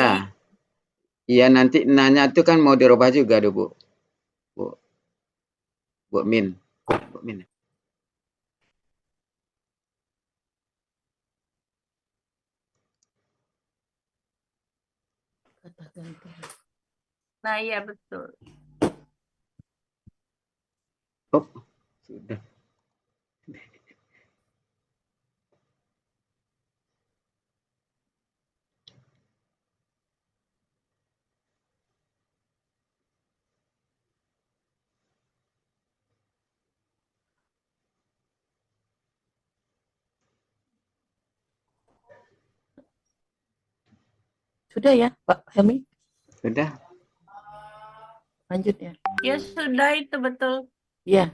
Iya nanti nanya itu kan mau dirubah juga tuh, Bu. Bu Min. Bu Min. Kata ganti. Nah, iya betul. Oh, sudah. Sudah ya Pak Helmi? Sudah. Lanjut ya. Ya sudah itu betul. Ya.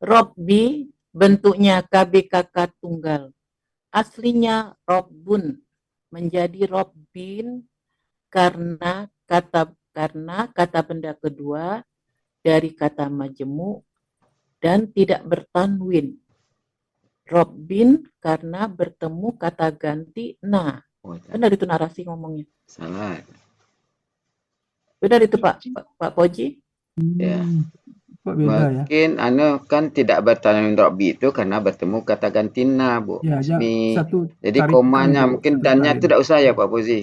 Robbi bentuknya KBKK tunggal. Aslinya Robbun menjadi Robbin karena kata benda kedua dari kata majemuk dan tidak bertanwin. Robbin karena bertemu kata ganti nah. Oh, Benar itu narasi ngomongnya. salah. Benar itu Pak Poji? Ya. Kok beda ya? Mungkin kan tidak bertanwin Robbi itu karena bertemu kata gantina, Bu. Ya, Ismi. satu Jadi tarikan komanya itu, mungkin satu dannya tarik. itu tidak usah ya Pak Fauzi.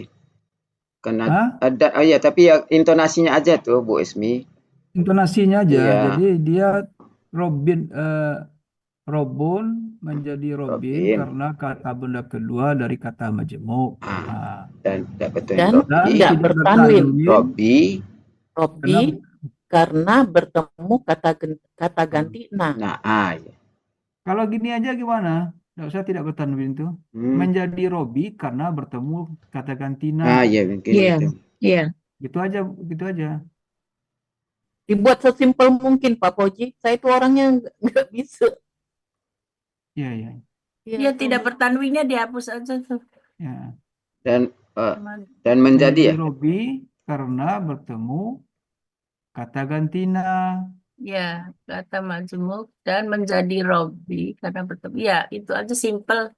Karena Hah? ada iya tapi ya intonasinya aja tuh Bu Ismi. Intonasinya aja. Iya. Jadi dia Robun menjadi Robin Robin. karena kata benda kedua dari kata majemuk. Dan tidak betul Dan Robbi. tidak bertanwin. Robbi. Robbi karena bertemu kata ganti nah. Nah, ya. Kalau gini aja gimana? Nggak usah tidak bertanwin tuh. Menjadi Robbi karena bertemu kata ganti nah. Iya mungkin Iya. gitu. Iya. Gitu aja. Dibuat sesimpel mungkin Pak Poji. Saya itu orangnya nggak bisa. Iya. Ya tidak bertanwinnya dihapus aja tuh. Ya. Dan menjadi ya. Robbi karena bertemu kata ganti nah. Ya, kata majemuk dan menjadi Robbi karena bertemu. Ya, itu aja simple.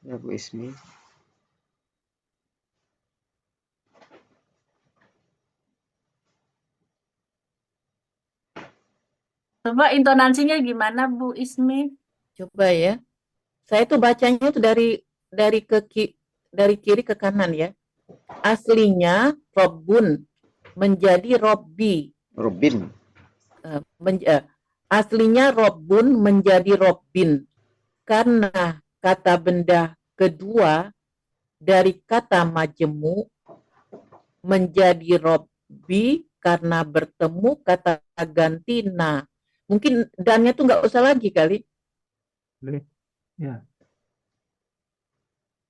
Ya Bu Ismi. Coba intonasinya gimana Bu Ismi? Coba ya. Saya tuh bacanya tuh dari kiri ke kanan ya. Aslinya Robbun menjadi Robbi. Robin. Aslinya Robbun menjadi Robbin karena kata benda kedua dari kata majemuk menjadi Robbi karena bertemu kata ganti na. Mungkin dannya tuh nggak usah lagi kali. Boleh. Ya.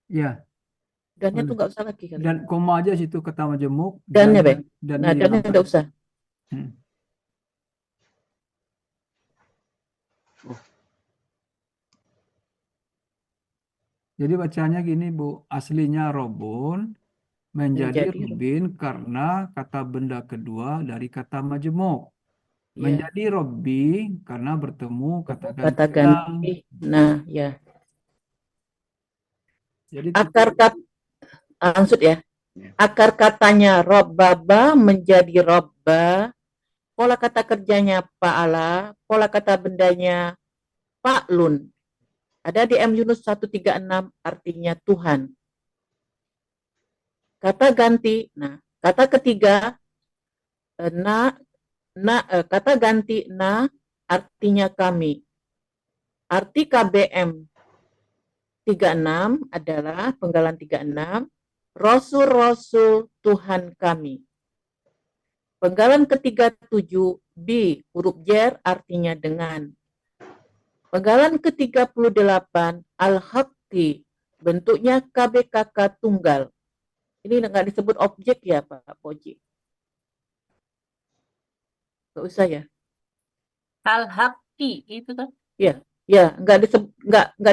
Ya, Dannya tuh boleh. nggak usah lagi kali. Dan koma aja situ kata majemuk. Dannya, Bang. Dan Nah, dannya dihilangkan. nggak usah. Hmm. Jadi bacanya gini, Bu. Aslinya Robun menjadi Menjadi Robin karena kata benda kedua dari kata majemuk. ya, Menjadi Robbi karena bertemu kata kata ganti na. ganti. Nah, ya. Jadi Akar kata maksud ya. Ya. Akar katanya Robbaba menjadi Robba. Pola kata kerjanya Pa'ala. Pola kata bendanya Pa'lun. Ada di M Yunus 136 artinya Tuhan. Kata ganti. Nah, kata ketiga kata ganti na artinya kami. Arti KBM 36 adalah penggalan 36 Rasul-Rasul Tuhan kami. Penggalan ketiga 7 B huruf jer artinya dengan. Penggalan ke-38 Al-Haqqi bentuknya KBKK tunggal. Ini nggak disebut objek ya Pak Poji? Nggak usah ya? Al-Haqqi itu kan. Ya, nggak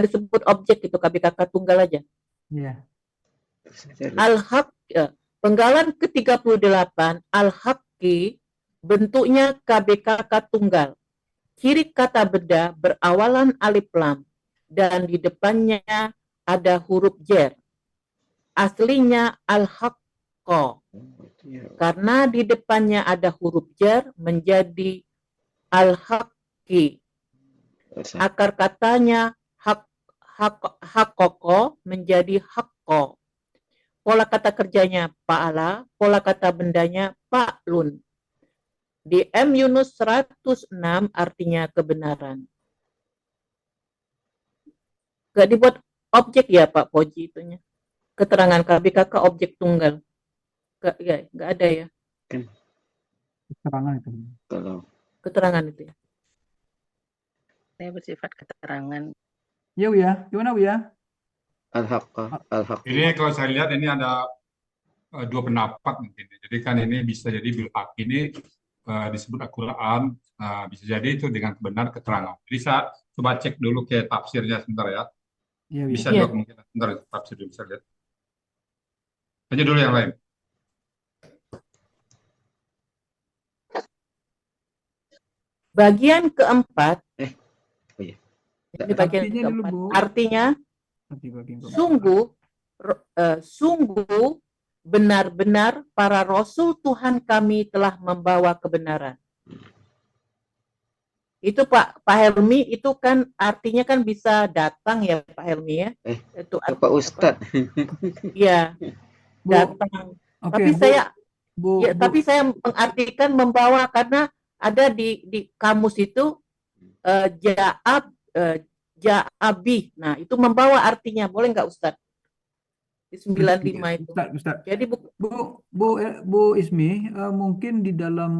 disebut objek itu KBKK tunggal aja. ya. Al-Haq penggalan ke-38 Al-Haqqi bentuknya KBKK tunggal. Ciri kata benda berawalan alif lam dan di depannya ada huruf jer. Aslinya Al-Haqqo. Karena di depannya ada huruf jer menjadi Al-Haqqi. Akar katanya hakoko menjadi hakko. Pola kata kerjanya Pa'ala, pola kata bendanya Pa'lun. Di M Yunus 106 artinya kebenaran. Gak dibuat objek ya Pak Poji itunya. Keterangan KBKK objek tunggal. Gak ada ya. Keterangan itu. Kalau Keterangan itu ya. Saya bersifat keterangan. Ya, Uya. Gimana, Uya? Al-Haqqa. Ini kalau saya lihat ini ada dua pendapat mungkin. Jadi kan ini bisa jadi bil-haq ini disebut Al-Quran, bisa jadi itu dengan benar keterangan. Jadi saya coba cek dulu ke tafsirnya sebentar ya. Ya, Uya. Bisa Iya. juga kemungkinan. Sebentar tafsir dulu bisa lihat. Aja dulu yang lain. Bagian keempat. Oh iya. Ini bagian Artinya dulu, keempat. Bu. Artinya Nanti bagian keempat. sungguh benar-benar para rasul Tuhan kami telah membawa kebenaran. Itu Pak Helmi itu kan artinya kan bisa datang ya Pak Helmi ya. Itu Pak Ustadz. Iya, Bu, datang. oke, Tapi Bu. saya Bu. tapi saya mengartikan membawa karena ada di kamus itu ja'abi. Nah, itu membawa artinya. Boleh nggak Ustadz? Di 95 itu. Ustadz. Jadi Bu Ismi, mungkin di dalam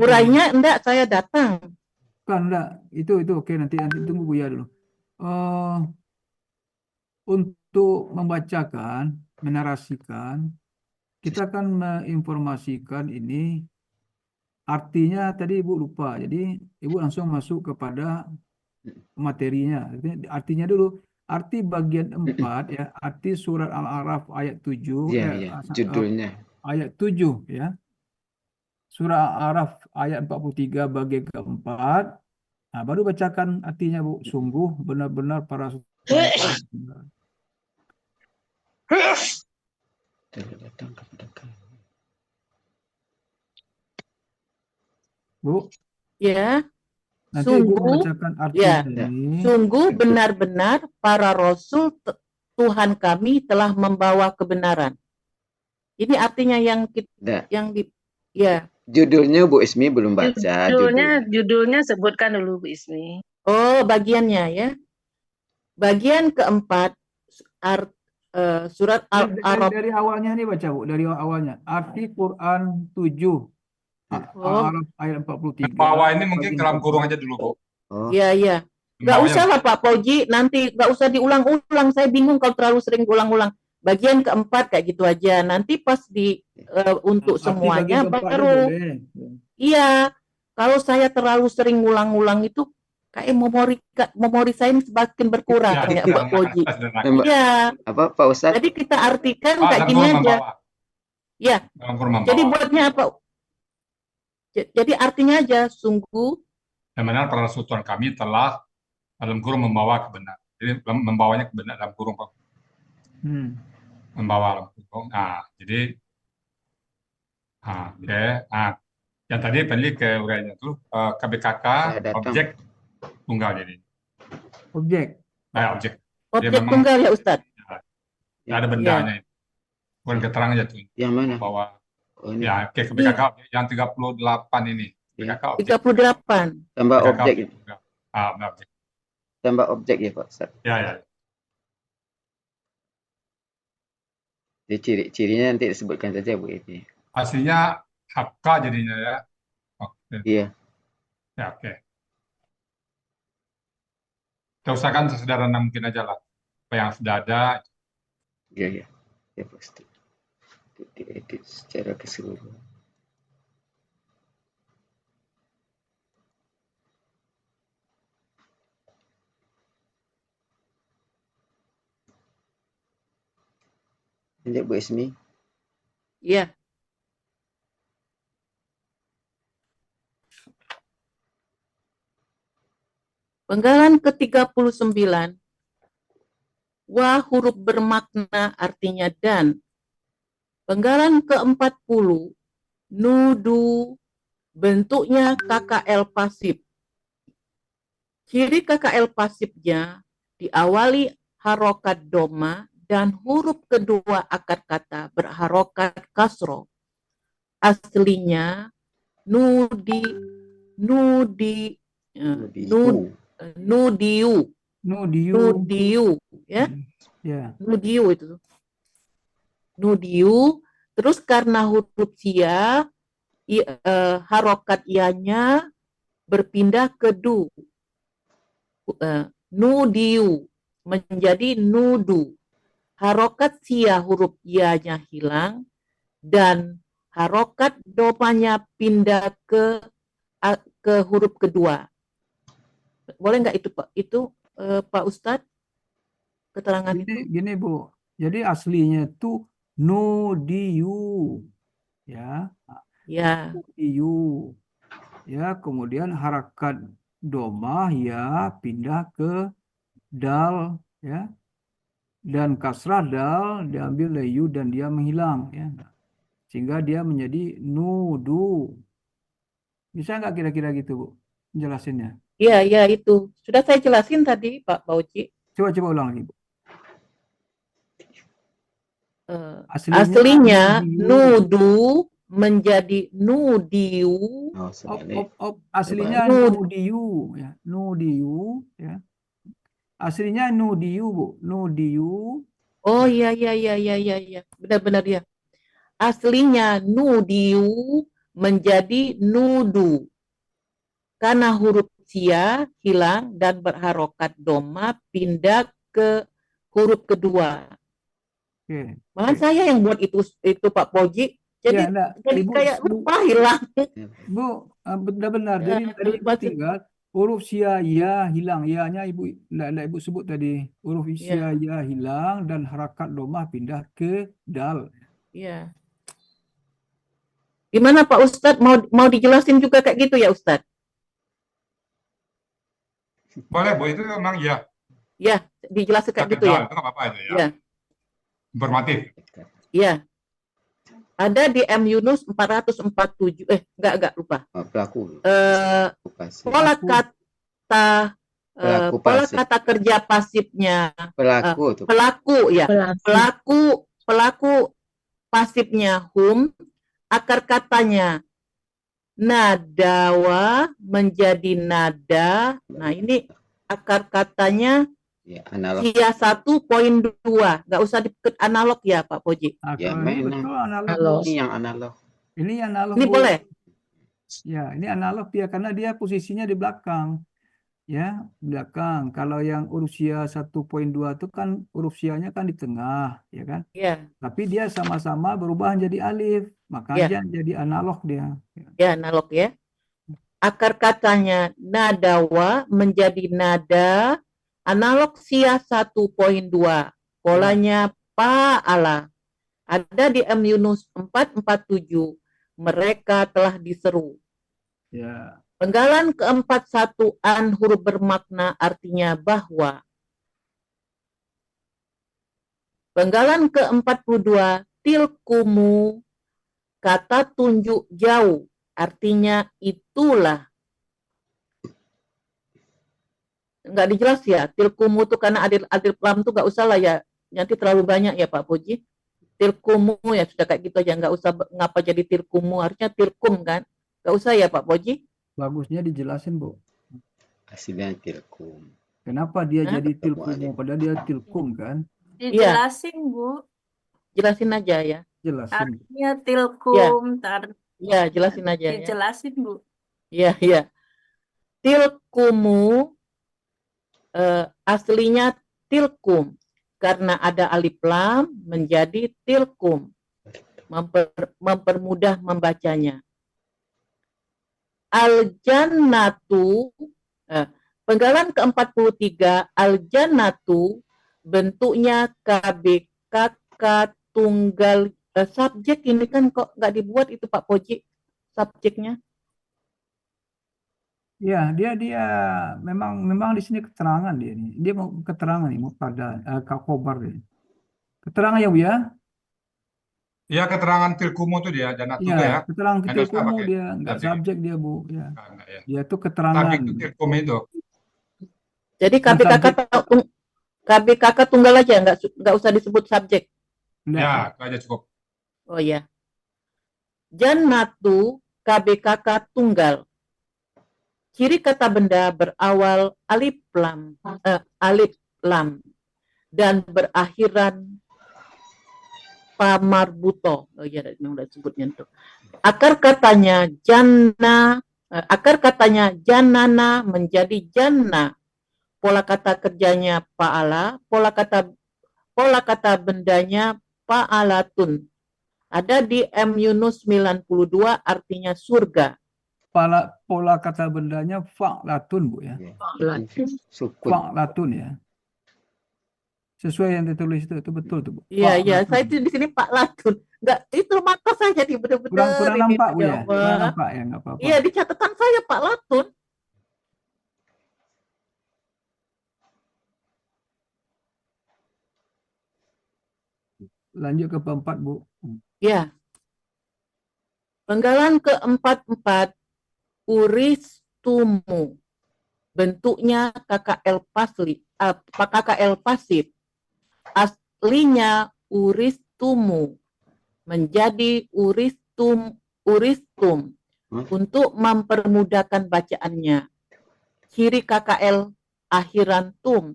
urainya enggak saya datang. Kan enggak, itu oke, nanti tunggu Buya dulu. Untuk membacakan, menarasikan, kita akan menginformasikan ini artinya tadi Ibu lupa. Jadi Ibu langsung masuk kepada materinya. Artinya dulu, arti bagian 4 ya, arti surat Al-A'raf ayat 7 Iya, judulnya. ayat 7 ya. Surah Al-A'raf ayat 43 bagian keempat. Nah, baru bacakan artinya Bu. Sungguh benar-benar para Bu. Ya. Nanti Ibu Sungguh, bacakan ya, artinya ini. sungguh benar-benar para rasul Tuhan kami telah membawa kebenaran. Ini artinya yang Dah. ya. Judulnya Bu Ismi belum baca judulnya. Judulnya sebutkan dulu Bu Ismi. Oh, bagiannya ya. Bagian keempat surat Al-Araf. Dari awalnya nih baca Bu, dari awalnya. Arti Quran 7 Al-Araf ayat 43. Bawah ini mungkin bagian dalam kurung keempat. aja dulu, Bu. Oh, Iya, iya. Nggak Bawahnya usah lah Pak Fauji, nanti nggak usah diulang-ulang. Saya bingung kalau terlalu sering ulang-ulang. Bagian keempat kayak gitu aja. Nanti pas untuk Arti semuanya bagian keempatnya baru. boleh. Iya. Kalau saya terlalu sering ngulang-ngulang itu kayak memori saya semakin berkurang ya, ya Pak Fauji. Iya. apa Pak Ustadz? Jadi kita artikan Pak, kayak dalam gini kurung aja. membawa. Ya. Dalam kurung Jadi membawa. buatnya apa? Jadi artinya aja sungguh. Yang benar para rasul Tuhan kami telah dalam kurung membawa kebenaran. Jadi membawanya kebenaran dalam kurung, Pak. Membawa dalam kurung. Nah, jadi oke. Nah, yang tadi ke uraiannya itu KBKK Saya datang. objek tunggal jadi. Objek. Objek. Dia Objek memang tunggal ya Ustadz. nggak ada bendanya itu. Bukan keterangan aja tuh. Yang mana? Bahwa Oh, ini. ya oke KBKK yang 38 ini. KBKK objek. 38. Tambah KBKK objek. objek tunggal. Benar, objek. Tambah objek ya Pak Ustadz. Ya. Jadi ciri-cirinya nanti disebutkan saja Bu ini. Aslinya HK jadinya ya. Oke. Iya. Ya, oke. Kita usahakan sesederhana mungkin aja lah. Apa yang sudah ada. Iya. Ya pasti. Diedit secara keseluruhan. Lanjut Bu Ismi. Iya. Penggalan ke-39. Wa huruf bermakna artinya dan. Penggalan ke-40. Nudu bentuknya KKL pasif. Ciri KKL pasifnya diawali harokat doma dan huruf kedua akar kata berharokat kasro. Aslinya nudiu ya. Nudiu itu. Nudiu, terus karena huruf sia harokat ianya berpindah ke du. Nudiu menjadi nudu. Harokat sia huruf ianya hilang dan harokat domanya pindah ke huruf kedua. Boleh nggak itu Pak? Itu Pak Ustadz keterangan itu? Gini Bu, jadi aslinya itu nudiu, ya. Ya. Nudiu, ya. Kemudian harakat domah ya pindah ke dal, ya. Dan kasrah dal diambil layu dan dia menghilang, ya. Sehingga dia menjadi nudu. Bisa nggak kira-kira gitu Bu jelasinnya? Iya itu. Sudah saya jelasin tadi Pak Fauji. Coba ulang lagi Bu. Aslinya nudu menjadi nudiu. Aslinya nudiu, ya. Nudiu, ya. Aslinya nudiu Bu, nudiu. Oh iya. Benar ya. Aslinya nudiu menjadi nudu. Karena huruf sia hilang dan berharokat doma pindah ke huruf kedua. Oke. Malah saya yang buat itu Pak Fauji. Jadi, Ya, Ibu, kayak lupa hilang. Bu, benar-benar. Jadi tadi tinggal huruf sia ya hilang. Ya-nya Ibu sebut tadi. Huruf sia ya hilang dan harakat domah pindah ke dal. Iya. Gimana Pak Ustadz? Mau dijelasin juga kayak gitu ya Ustadz? Boleh Bu, itu memang ya. Ya, dijelasin kayak gitu ya. Itu nggak apa-apa itu ya. Ya. Informatif. Iya. Ada di M Yunus 447. Enggak lupa. Pelaku. kata Pelaku pola pasif. kata kerja pasifnya Pelaku tuh. pelaku ya, Pelaku. pelaku pasifnya hum, akar katanya nadawa menjadi nada. Nah, ini akar katanya Ya, analog. Sia 1.2. Nggak usah deket analog ya, Pak Poji. Nah, Ya, kalau ini memang. betul analog, Halo. Bu. Ini yang analog. Ini analog, Ini Bu. boleh? Ya, ini analog dia karena dia posisinya di belakang. Ya, belakang. Kalau yang usia 1.2 itu kan usianya kan di tengah, ya kan? Ya, Tapi dia sama-sama berubah jadi alif, makanya jadi analog dia. ya analog ya. Akar katanya nadawa menjadi nada, analog Sia 1.2. Polanya pa'ala. Ada di M Yunus 447. Mereka telah diseru. Ya, Penggalan keempat satuan huruf bermakna artinya bahwa. Penggalan ke-42 tilkumu, kata tunjuk jauh, artinya itulah. Nggak dijelas ya, tilkumu itu karena adil lam itu nggak usah lah ya, nanti terlalu banyak ya Pak Puji. Tilkumu ya sudah kayak gitu aja, nggak usah ngapa jadi tilkumu, harusnya tilkum kan, nggak usah ya Pak Puji. bagusnya dijelasin, Bu. Hasilnya tilkum. Kenapa dia Hah? jadi tilkumu, padahal dia tilkum kan? Dijelasin, Bu. Jelasin aja ya. Jelasin. Artinya tilkum, Ya, jelasin aja ya. dijelasin, Bu. Iya, iya. Tilkumu aslinya tilkum. Karena ada alif lam menjadi tilkum. Mempermudah membacanya. Al-jannatu, penggalan ke-43, al-jannatu bentuknya KBKK tunggal subjek ini kan kok nggak dibuat itu Pak Poji subjeknya. Ya, dia memang di sini keterangan dia nih. Dia mau keterangan nih, mau pada khobar dia. Keterangan ya, Bu ya? Ya, keterangan tilkumu itu dia, janat itu Iya, ya. keterangan Nggak usah tilkumu pakai dia nggak subjek. subjek dia, Bu. Ya, Enggak ya. dia tuh keterangan. Subjek itu tilkum itu. Jadi Bukan KBKK tunggal aja nggak usah disebut subjek. Enggak. Ya, itu aja cukup. Oh ya. Jannatu KBKK tunggal. Ciri kata benda berawal alif lam dan berakhiran pamarbuto. Oh iya, memang udah sebutnya itu. Akar katanya janana menjadi janna. Pola kata kerjanya pa'ala, pola kata bendanya pa'alatun. Ada di M Yunus 92 artinya surga. Pola kata bendanya fa'latun, Bu ya. Sukun. Fa'latun ya. Sesuai yang ditulis itu betul tuh, Bu. Iya, iya. Fa'latun. Saya di sini Pak Latun. Enggak, itu mata saya jadi benar-benar Kurang ini nampak, Bu ya. ya Kurang Allah. nampak ya, nggak apa-apa. Iya, di catatan saya Pak Latun. Lanjut ke keempat, Bu. Ya. Penggalan ke-44 uristumu. Bentuknya KKL pasif. Aslinya uristumu menjadi uristum untuk mempermudahkan bacaannya. Ciri KKL akhiran tum.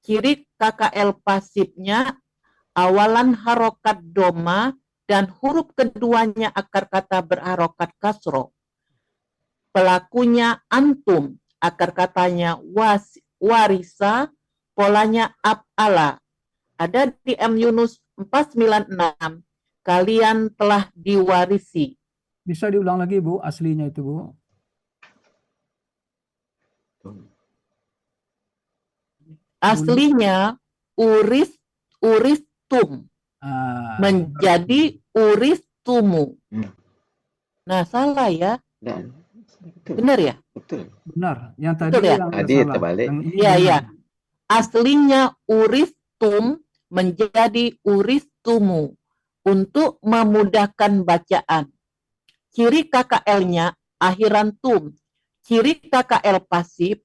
Ciri KKL pasifnya awalan harokat doma dan huruf keduanya akar kata berharokat kasro. Pelakunya antum, akar katanya warisa, polanya ab'ala. Ada di M Yunus 496, kalian telah diwarisi. Bisa diulang lagi, Bu, aslinya itu, Bu. Aslinya uristum menjadi uristumu. Nah, salah ya. Dan betul. Benar ya? Betul. Benar. Yang tadi Betul ya? yang Tadi salah. terbalik. Yang ini Iya, benar. iya. Aslinya uristum menjadi uristumu untuk memudahkan bacaan. Ciri KKL-nya akhiran tum. Ciri KKL pasif,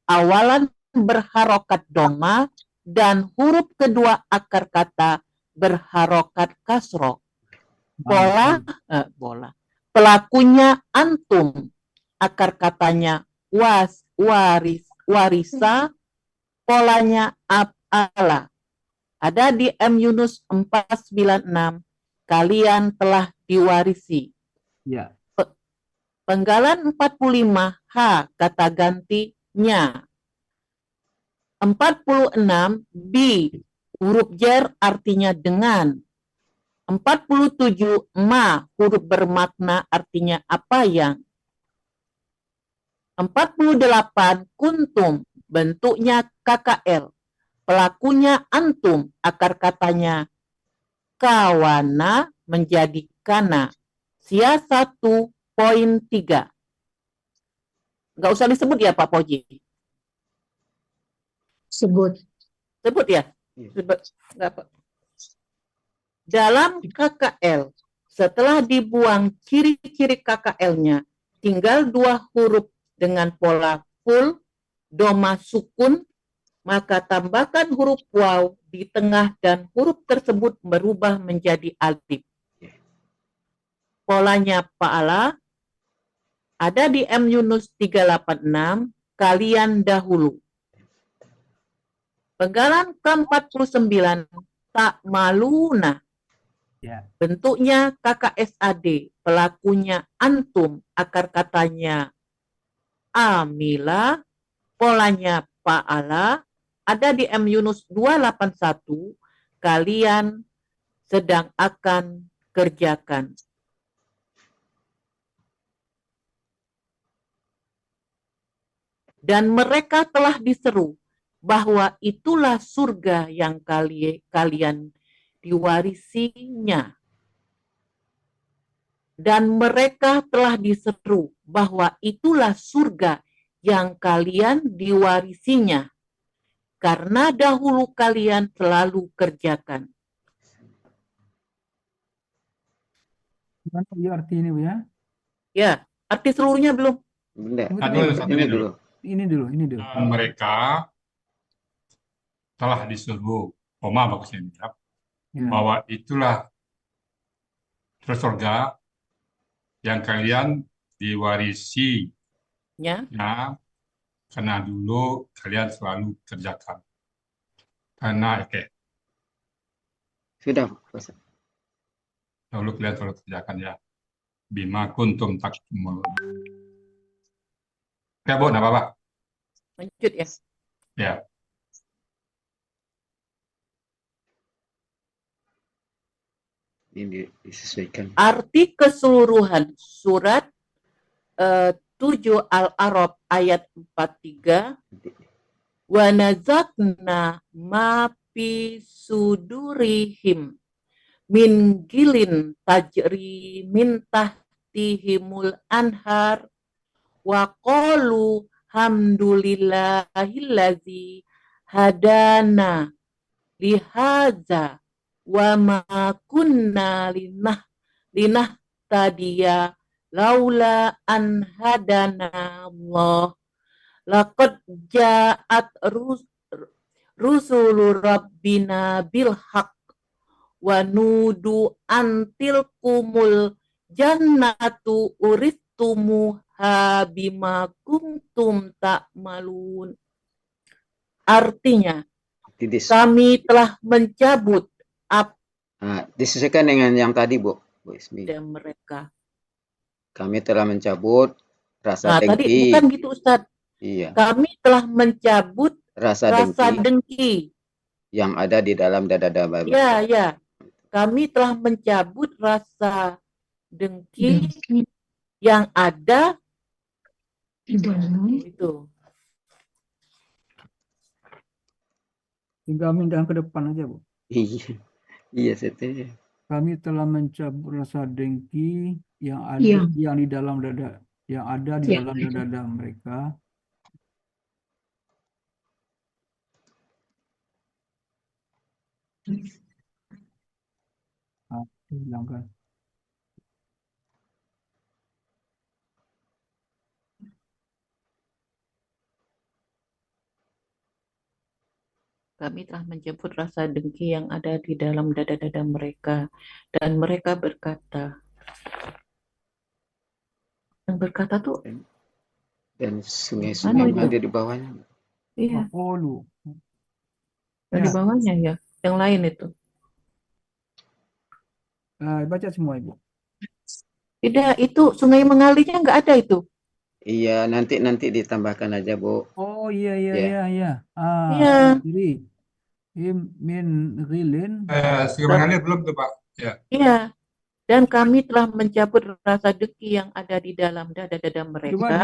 awalan berharokat doma dan huruf kedua akar kata berharokat kasroh. Pola, pelakunya antum, akar katanya warisa, polanya af'ala. Ada di M Yunus 496, kalian telah diwarisi. Ya. Penggalan 45, H, kata gantinya. 46, B, huruf jar artinya dengan. 47, ma, huruf bermakna artinya apa yang. 48, kuntum, bentuknya KKL. Pelakunya antum, akar katanya kawana menjadi kana. Sia 1.3. Nggak usah disebut ya Pak Poji? Sebut. Sebut ya? Sebut. Nggak apa. Dalam KKL, setelah dibuang ciri-ciri KKL-nya, tinggal 2 huruf dengan pola full, doma sukun, maka tambahkan huruf waw di tengah dan huruf tersebut berubah menjadi alif. Polanya fa'ala ada di M Yunus 386, kalian dahulu. Penggalan ke-49, tak maluna. Ya. Bentuknya KKSAD, pelakunya antum, akar katanya amila, polanya fa'ala, ada di M Yunus 281, kalian sedang akan kerjakan. Dan mereka telah diseru bahwa itulah surga yang kalian diwarisinya. Dan mereka telah diseru bahwa itulah surga yang kalian diwarisinya, karena dahulu kalian selalu kerjakan. Gimana Bu arti ini Bu ya? Ya, arti seluruhnya belum. Benda. Satu ini dulu. Ini dulu. Dan mereka telah disuruh, bagusnya ini, Ya. bahwa itulah surga yang kalian diwarisinya, Ya, karena dulu kalian selalu kerjakan. Karena Sudah, Pak Ustaz. dahulu kalian selalu kerjakan ya. Bima kuntum taktumul. Ya Bu, nggak apa-apa. lanjut ya. Ya. Ini disesuaikan. Arti keseluruhan surat 7 Al-A'raf ayat 43, wa nazakna ma fi sudurihim min gilin tajri min tahtihimul anhar wa qalu hamdulillahillazi hadana lihaza wa ma kunna linah tadiya laula an hadana Allah laqad ja'at rusulu rabbina bil haq wa nudu antil kumul jannatu uristumuha bima kuntum ta'malun. Artinya, kami telah mencabut disesuaikan dengan yang tadi, Bu Ismi. dan mereka. Kami telah mencabut rasa Nah, tadi dengki. bukan gitu Ustadz. Iya. Kami telah mencabut Rasa dengki yang ada di dalam dada mereka. Ya. Kami telah mencabut rasa dengki yang ada itu. Tinggal mindah ke depan aja Bu. Iya. Iya, setuju. Kami telah mencabut rasa dengki yang ada yang di dalam dada, yang ada di dalam dada mereka. Hilangkan. kami telah menjemput rasa dengki yang ada di dalam dada-dada mereka, dan mereka berkata, yang berkata tuh, Dan mana sungai-sungai itu? mengalir di bawahnya. Iya, Waqalu. yang di Ya, bawahnya ya, yang lain itu. baca semua Ibu. Tidak, itu sungai mengalirnya nggak ada itu. Iya, nanti ditambahkan aja, Bu. Oh iya iya Ya. iya iya. Iya, Jadi min ghilin. Sudah mengalir belum tuh Pak? Ya. iya. Dan kami telah mencabut rasa dengki yang ada di dalam dada-dada Coba mereka.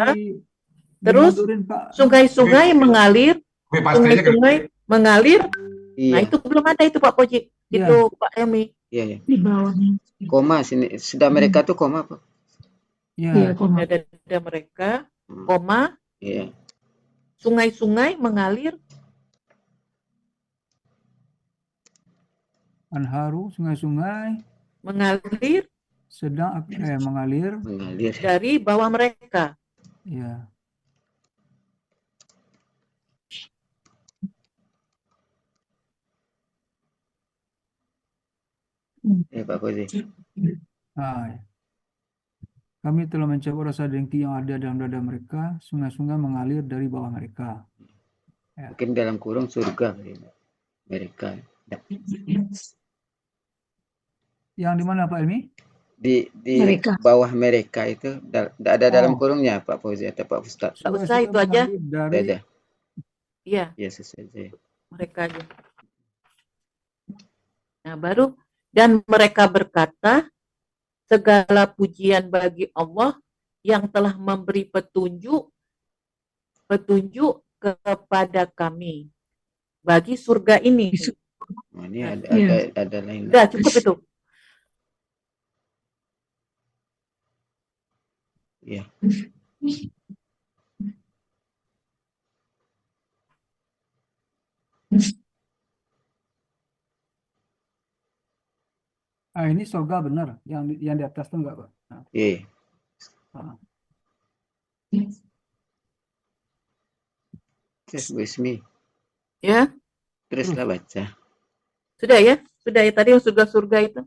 Terus dimundurin Pak. sungai-sungai mengalir, Oke, pasti aja kan. sungai-sungai mengalir. Nah, Iya, itu belum ada itu Pak Poji. Ya. Itu Pak Emi. iya, iya. Di bawahnya. Koma sini. Sudah mereka tuh koma, Pak. Ya. Iya, koma. Dada-dada mereka, Hmm, koma, Iya. sungai-sungai mengalir, Anharu, sungai-sungai mengalir sedang mengalir. Mengalir. dari bawah mereka. Ya. Ya, Pak Fauzi. Nah, kami telah mencabut rasa dengki yang ada dalam dada mereka, sungai-sungai mengalir dari bawah mereka. Ya. Mungkin dalam kurung surga mereka. Ya. Yang di mana Pak Elmi? Di Mereka. bawah mereka itu ada dalam Oh, kurungnya, Pak Fauzi atau Pak Ustadz. Tak usah sungai-sungai itu aja. mengalir dari Ada. Iya, Yesus saja. mereka aja. Nah, baru dan mereka berkata, segala pujian bagi Allah yang telah memberi petunjuk kepada kami bagi surga ini. Nah, ini Nah, ada lain. udah cukup itu. Iya. ini surga benar, yang di atas tuh enggak Pak? Nah, Iya. ah. Terus Bu Ismi, Ya, teruslah baca. sudah ya? Sudah ya tadi yang surga-surga itu.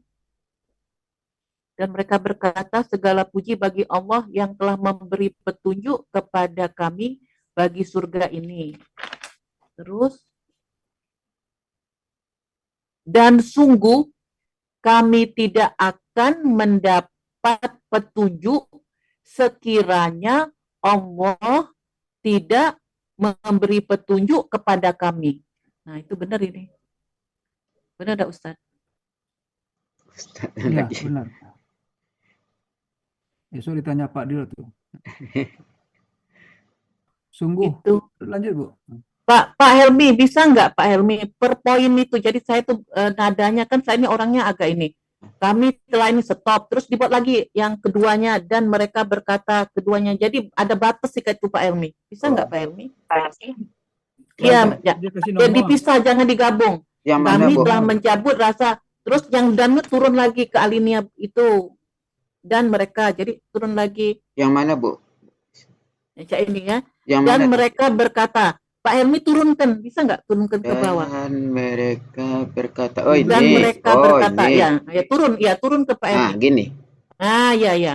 Dan mereka berkata, segala puji bagi Allah yang telah memberi petunjuk kepada kami bagi surga ini. Terus, dan sungguh kami tidak akan mendapat petunjuk sekiranya Allah tidak memberi petunjuk kepada kami. Nah, itu benar ini. Benar enggak Ustaz? Ustadz Iya, lagi. benar. Besok ditanya Pak Dil tuh. Sungguh. Itu. Lanjut Bu. Pak Helmi, bisa nggak Pak Helmi per poin itu? Jadi saya tuh nadanya kan saya ini orangnya agak ini. Kami setelah ini stop, terus dibuat lagi yang keduanya dan mereka berkata keduanya. Jadi ada batas sih itu Pak Helmi. Bisa nggak Pak Helmi? Iya, ya. Dia kasih Ya nomor. dipisah, jangan digabung. Yang mana, Kami Bu? telah mencabut rasa, terus yang dan turun lagi ke alinea itu dan mereka jadi turun lagi. Yang mana, Bu? Ya ini ya. Yang Dan mana tuh? mereka berkata, Pak Helmi turunkan, bisa nggak turunkan ke bawah? Dan mereka berkata, oh Dan ini, mereka oh berkata, ini. ya turun ke Pak Nah, Helmi. gini. Ya.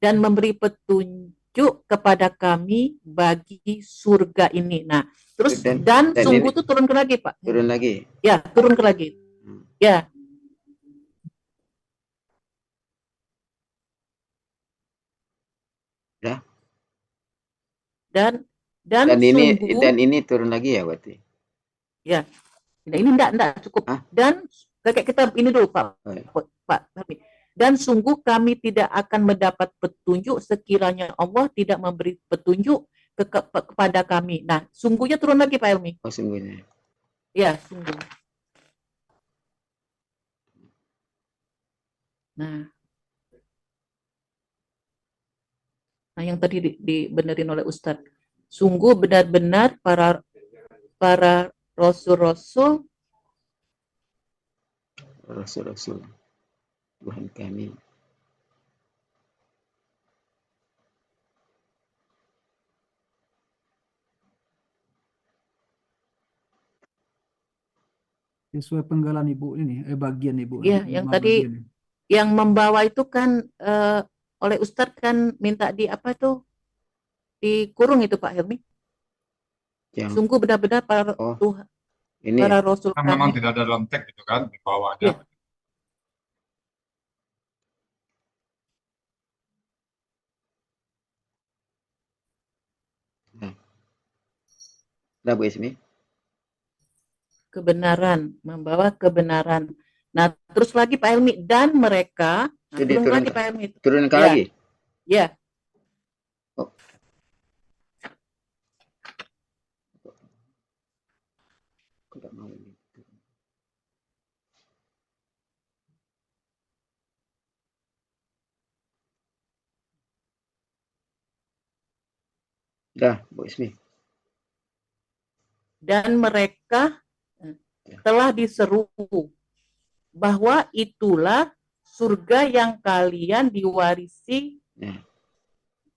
Dan memberi petunjuk kepada kami bagi surga ini. Nah, terus dan sungguh ini tuh turun ke lagi Pak. turun lagi. Ya, turun ke lagi. Ya. Udah. Dan ini sungguh, ini turun lagi ya berarti. ya. Nah, ini enggak cukup. Hah? Dan kayak kita ini dulu Pak. Oh, ya. Pak. Dan sungguh kami tidak akan mendapat petunjuk sekiranya Allah tidak memberi petunjuk kepada kami. Nah, sungguhnya turun lagi Pak Helmi. Oh, sungguhnya. Ya, sungguh. Nah, yang tadi dibenerin oleh Ustadz. Sungguh benar-benar para rasul-rasul, Rasul-rasul Tuhan kami. Sesuai penggalan ibu ini, bagian ibu Iya, nanti yang 5 tadi bagian. yang membawa itu kan oleh Ustadz kan minta di apa itu dikurung itu Pak Helmi. Yang Sungguh benar-benar para oh Tuhan, ini ya. para Rasul Kan memang kami. tidak ada dalam teks gitu kan, di bawahnya. Iya. Udah Bu Ismi. Kebenaran, membawa kebenaran. Nah, terus lagi Pak Helmi dan mereka, nah, Itu turun lagi diturunkan. Pak Helmi. Turunkan Ya, lagi. ya. Oh. Aku tak mau ini. Dah, Bu Ismi. Dan mereka telah diseru bahwa itulah surga yang kalian Ya.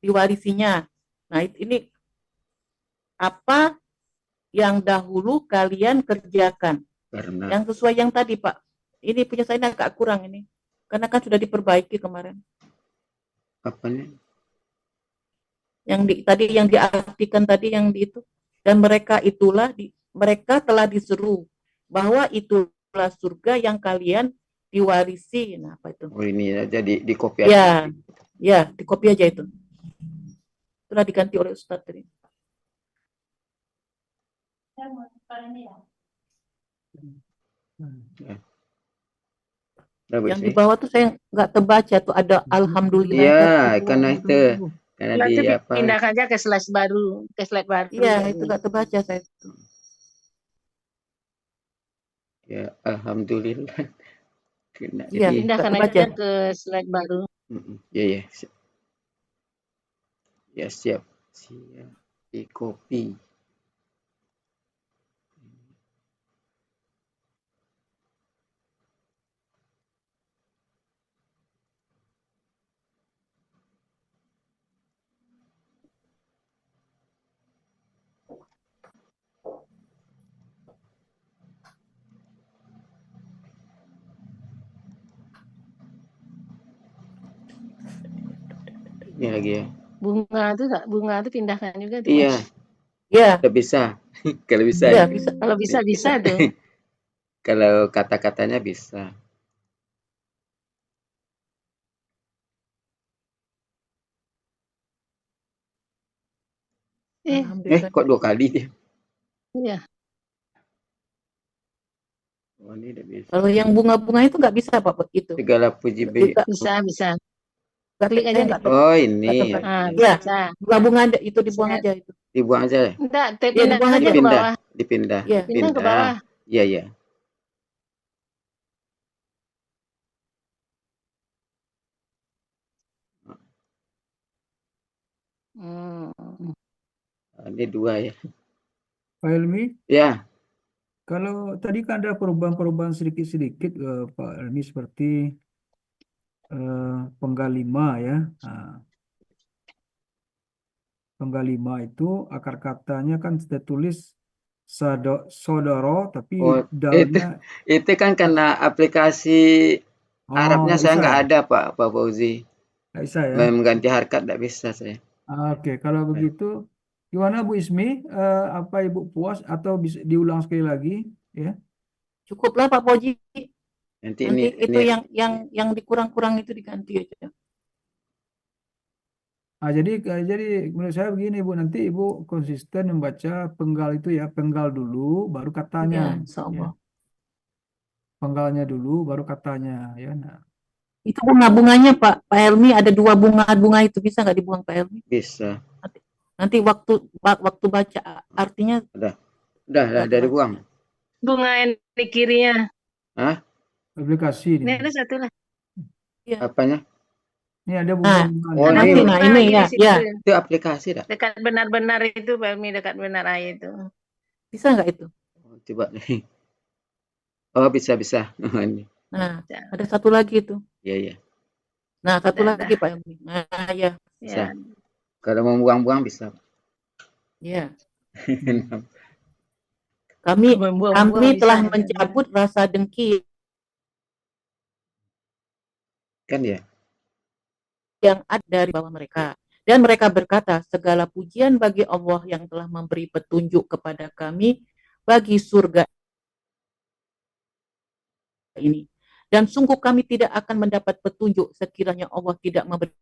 diwarisinya. Nah, ini apa yang dahulu kalian kerjakan. Karena Yang sesuai yang tadi, Pak. Ini punya saya ini agak kurang ini. Karena kan sudah diperbaiki kemarin. apanya? Tadi yang diartikan tadi yang di itu. Dan mereka itulah mereka telah diseru bahwa itulah surga yang kalian diwarisi. Nah, apa itu? Oh ini aja di copy Ya, aja. ya, di copy aja itu. Sudah diganti oleh Ustadz tadi. Udah, Bu Yang di Ismi. bawah tuh saya nggak terbaca tuh ada alhamdulillah. Iya, kata karena itu. itu karena di Nanti apa? pindah aja ke slide baru, ke slide baru. Iya, Pak itu Helmi. nggak terbaca saya. Ya, alhamdulillah. Kena. Iya, Jadi, Pindahkan nggak aja terbaca. ke slide baru. ya ya. Ya siap. Siap. Di copy. Ini lagi ya. Bunga itu pindahkan juga tuh. Iya, Iya, udah bisa. Kalau bisa iya ya. bisa. Kalau bisa tuh. Kalau kata-katanya bisa. Alhamdulillah. Kok 2 kali dia? Iya. Oh, ini udah bisa. Kalau yang bunga-bunga itu nggak bisa Pak itu. Segala puji Juga Bisa. nggak Klik aja nggak Oh, nggak ini. terbaca. Ah, Iya, bisa. bunga-bunga itu dibuang Saya- aja itu. Dibuang aja ya? Enggak, Iya, pindah dibuang aja aja. ke Dipindah, bawah. dipindah. Iya. Pindah ke bawah. Iya, iya. Hmm. Ini 2 ya. Pak Helmi, Ya, kalau tadi kan ada perubahan-perubahan sedikit-sedikit Pak Helmi seperti penggal 5 ya. Nah, penggal 5 itu akar katanya kan sudah tulis sodoro tapi oh dalnya itu kan karena aplikasi Arabnya nggak saya bisa nggak ya? ada Pak Fauzi. Nggak bisa ya? Mengganti harkat nggak bisa saya. Oke, kalau begitu gimana Bu Ismi? Apa Ibu puas atau bisa diulang sekali lagi ya? Cukuplah Pak Poji. Nanti Nanti itu ini yang dikurang-kurang itu diganti aja. Jadi menurut saya begini Bu, nanti Ibu konsisten membaca penggal itu ya, penggal dulu baru katanya. Iya, insya Allah. Ya. Penggalnya dulu baru katanya ya. Nah, Itu bunga-bunganya Pak Helmi ada 2 bunga itu bisa nggak dibuang Pak Helmi? bisa. Nanti waktu baca artinya Udah nggak dari terbaca. buang. Bunga yang di kirinya. Hah? aplikasi Ini ini. ada satu lah. Iya. Apanya? Ini ada Nah, bunga-bunganya. Oh, nanti ini nah ini Lagi ya, di situ. ya. itu aplikasi dah. Dekat benar-benar itu, Pak Helmi, dekat benar ayat itu. Bisa nggak itu? Oh, coba nih. Oh, bisa. Ini. Nah, ada satu lagi itu. Iya. Nah, satu Ada. lagi Pak Helmi. Nah, ya. Bisa. Ya. Kalau mau buang-buang bisa. Ya. Kami Membuang-buang di telah sana. mencabut rasa dengki Kan ya? yang ada dari bawah mereka. Dan mereka berkata, segala pujian bagi Allah yang telah memberi petunjuk kepada kami bagi surga ini. Dan sungguh kami tidak akan mendapat petunjuk sekiranya Allah tidak memberi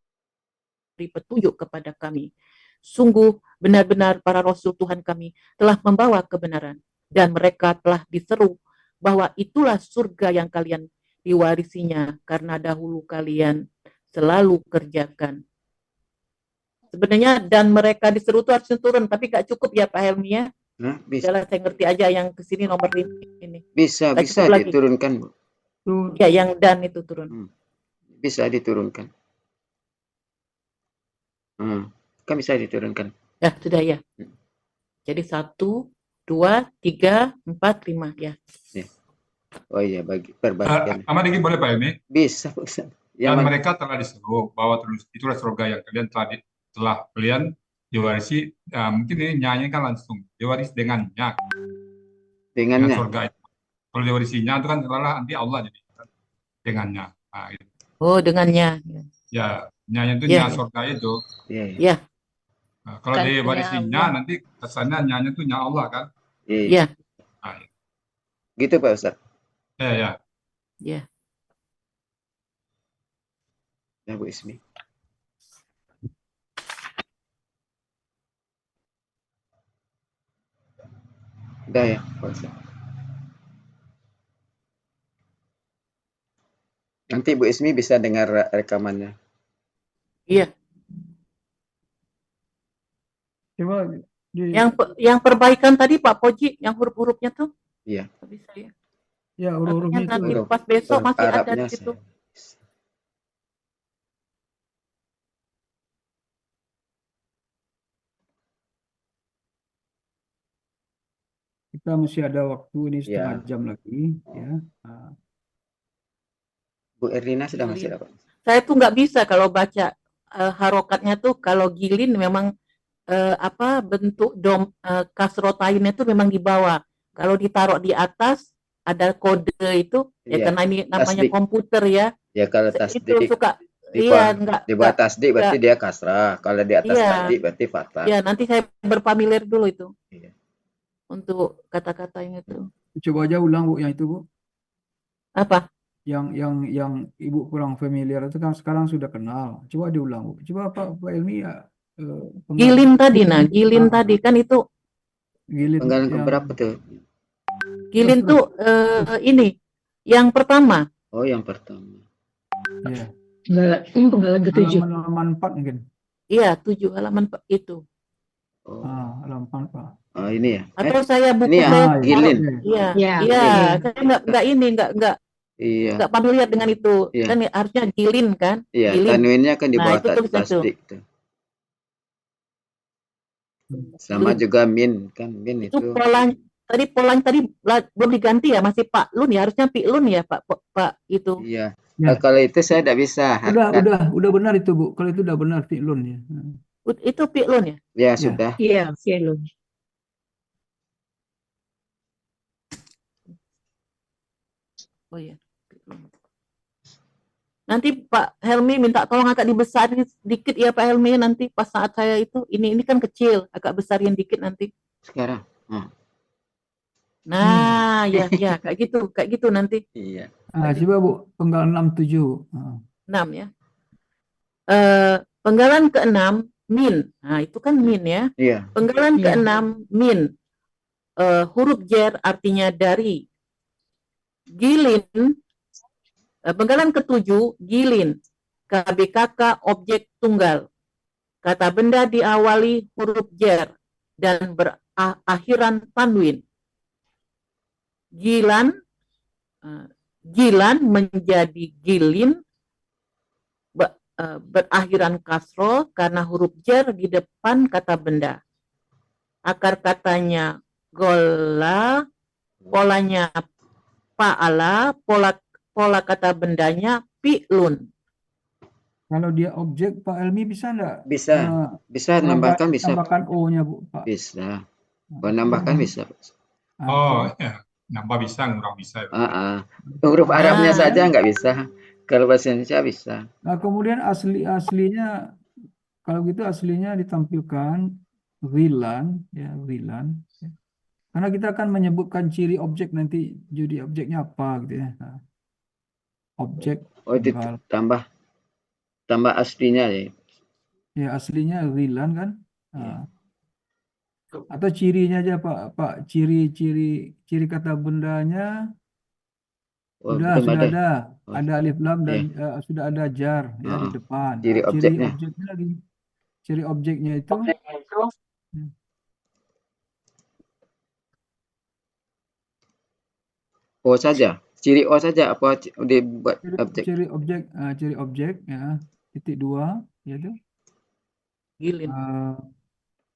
petunjuk kepada kami. Sungguh benar-benar para rasul Tuhan kami telah membawa kebenaran. Dan mereka telah diseru bahwa itulah surga yang kalian diwarisinya karena dahulu kalian selalu kerjakan. Sebenarnya dan mereka diseru itu harusnya turun, tapi gak cukup ya Pak Helmi ya. Hah? Bisa, Udahlah saya ngerti aja yang kesini nomor ini. bisa, Gak bisa cukup lagi. diturunkan, Bu. Tuh, Ya yang dan itu turun. Bisa diturunkan. Kan bisa diturunkan. Ya sudah ya. Jadi 1, 2, 3, 4, 5 ya. Oh iya, perbagian. Sama dikit boleh Pak Helmi? Bisa, Ustaz. Yang Dan mana? mereka telah diseru bahwa itulah surga yang kalian telah kalian diwarisi. Mungkin ini nyanyi kan langsung diwarisi dengan Dengannya. surga itu. Kalau diwarisinya itu kan adalah nanti Allah jadi dengannya. Nah, gitu. Oh dengannya. Ya, nyanyi itu Ya, surga itu. Iya, iya. ya, Nah, kalau Bukan diwarisinya Allah. nanti kesannya nyanyi itu nya Allah kan. Iya. ya, Nah, Gitu Pak Ustaz. ya. ya. Ya Bu Ismi. Udah ya Pak Ustaz. Nanti Bu Ismi bisa dengar rekamannya. Iya. coba Yang perbaikan tadi Pak Poji, yang huruf-hurufnya tuh. Iya. Bisa ya. ya huruf-hurufnya itu Nanti Huruf- pas besok huruf masih ada Arabnya di situ. saya. kita masih ada waktu ini setengah Ya. jam lagi ya. Nah, Bu Erlina sudah masih Gilin. dapat. Saya tuh nggak bisa kalau baca harokatnya tuh kalau gilin memang bentuk kasrotainnya tuh memang di bawah. Kalau ditaruh di atas ada kode itu ya Iya. karena ini namanya Tasdik. komputer ya. Ya kalau Itu tasdik suka di iya di bawah tasdik berarti dia kasrah. Kalau di atas Iya. tasdik berarti fathah. ya nanti saya berfamiliar dulu itu Iya. untuk kata-katanya itu. coba aja ulang Bu yang itu Bu, Apa? yang Ibu kurang familiar itu kan sekarang sudah kenal. Coba diulang Bu. Coba Pak Elmi ya. Gilin tadi gilin tadi kan itu Gilin Penggalan yang keberapa tuh? gilin terus. tuh ini yang pertama. Oh, yang pertama. Ya. Penggalan ke-7. Halaman 4 mungkin. Iya 7 halaman itu. Oh, Halaman 4 Pak. oh ini ya. Atau saya buku ini ya, saya gilin. Iya, Ya, iya. gilin. Saya nggak Iya. familiar dengan itu. Iya. Kan harusnya gilin kan? Iya, Gilin. tanwinnya kan di Nah, bawah itu tulisan tuh. tasdik tuh. Sama Lun. juga min kan min Itu itu. polanya tadi belum diganti ya, masih Pak Lun ya, harusnya Pi Lun ya, Pak itu. Iya. Ya. Kalau itu saya tidak bisa. Udah benar itu Bu. Kalau itu udah benar fi'lun ya. Itu Pi Lun ya? Ya, Ya. sudah. Iya, Fi'lun. Oh iya. Pi Lun. Nanti Pak Helmi minta tolong agak dibesarin sedikit ya Pak Helmi nanti pas saat saya itu ini kan kecil, agak besarin dikit nanti. Sekarang. Nah, ya kayak gitu nanti. Iya. Coba Bu, penggalan 67. 6 ya. Penggalan ke-6 min. Nah, itu kan min ya. Iya. Penggalan Iya. ke-6 min. Huruf jer artinya dari. Gilin. Penggalan ke-7 gilin. KBKK objek tunggal. Kata benda diawali huruf jer dan berakhiran tanwin. Gilan menjadi gilin berakhiran kasro karena huruf jer di depan kata benda. Akar katanya gola, polanya fa'ala, pola kata bendanya fi'lun. Kalau dia objek Pak Elmi bisa enggak? Bisa nambahkan bisa. Tambahkan O-nya Bu Pak. Bisa. Kalau nambahkan bisa. Nah, Oh, ya. Nambah bisa, ngurang bisa. Huruf Arabnya Ah. saja nggak bisa. Kalau bahasa Indonesia bisa. nah, kemudian aslinya kalau gitu aslinya ditampilkan Rilan, ya Rilan. Ya. Karena kita akan menyebutkan ciri objek nanti, jadi objeknya apa gitu ya. Nah, objek Oh, itu tunggal. tambah aslinya ya. Ya aslinya Rilan kan. Iya. Nah, atau cirinya aja Pak, ciri kata bendanya Oh, sudah belum ada. ada. Oh, Ada alif lam dan iya. sudah ada jar ya di Heeh. depan. Ciri Nah, ciri objeknya. objeknya lagi. Ciri objeknya itu hmm, O saja. Ciri O saja apa dibuat ciri, objek? ciri objek ya titik dua yaitu Gilin.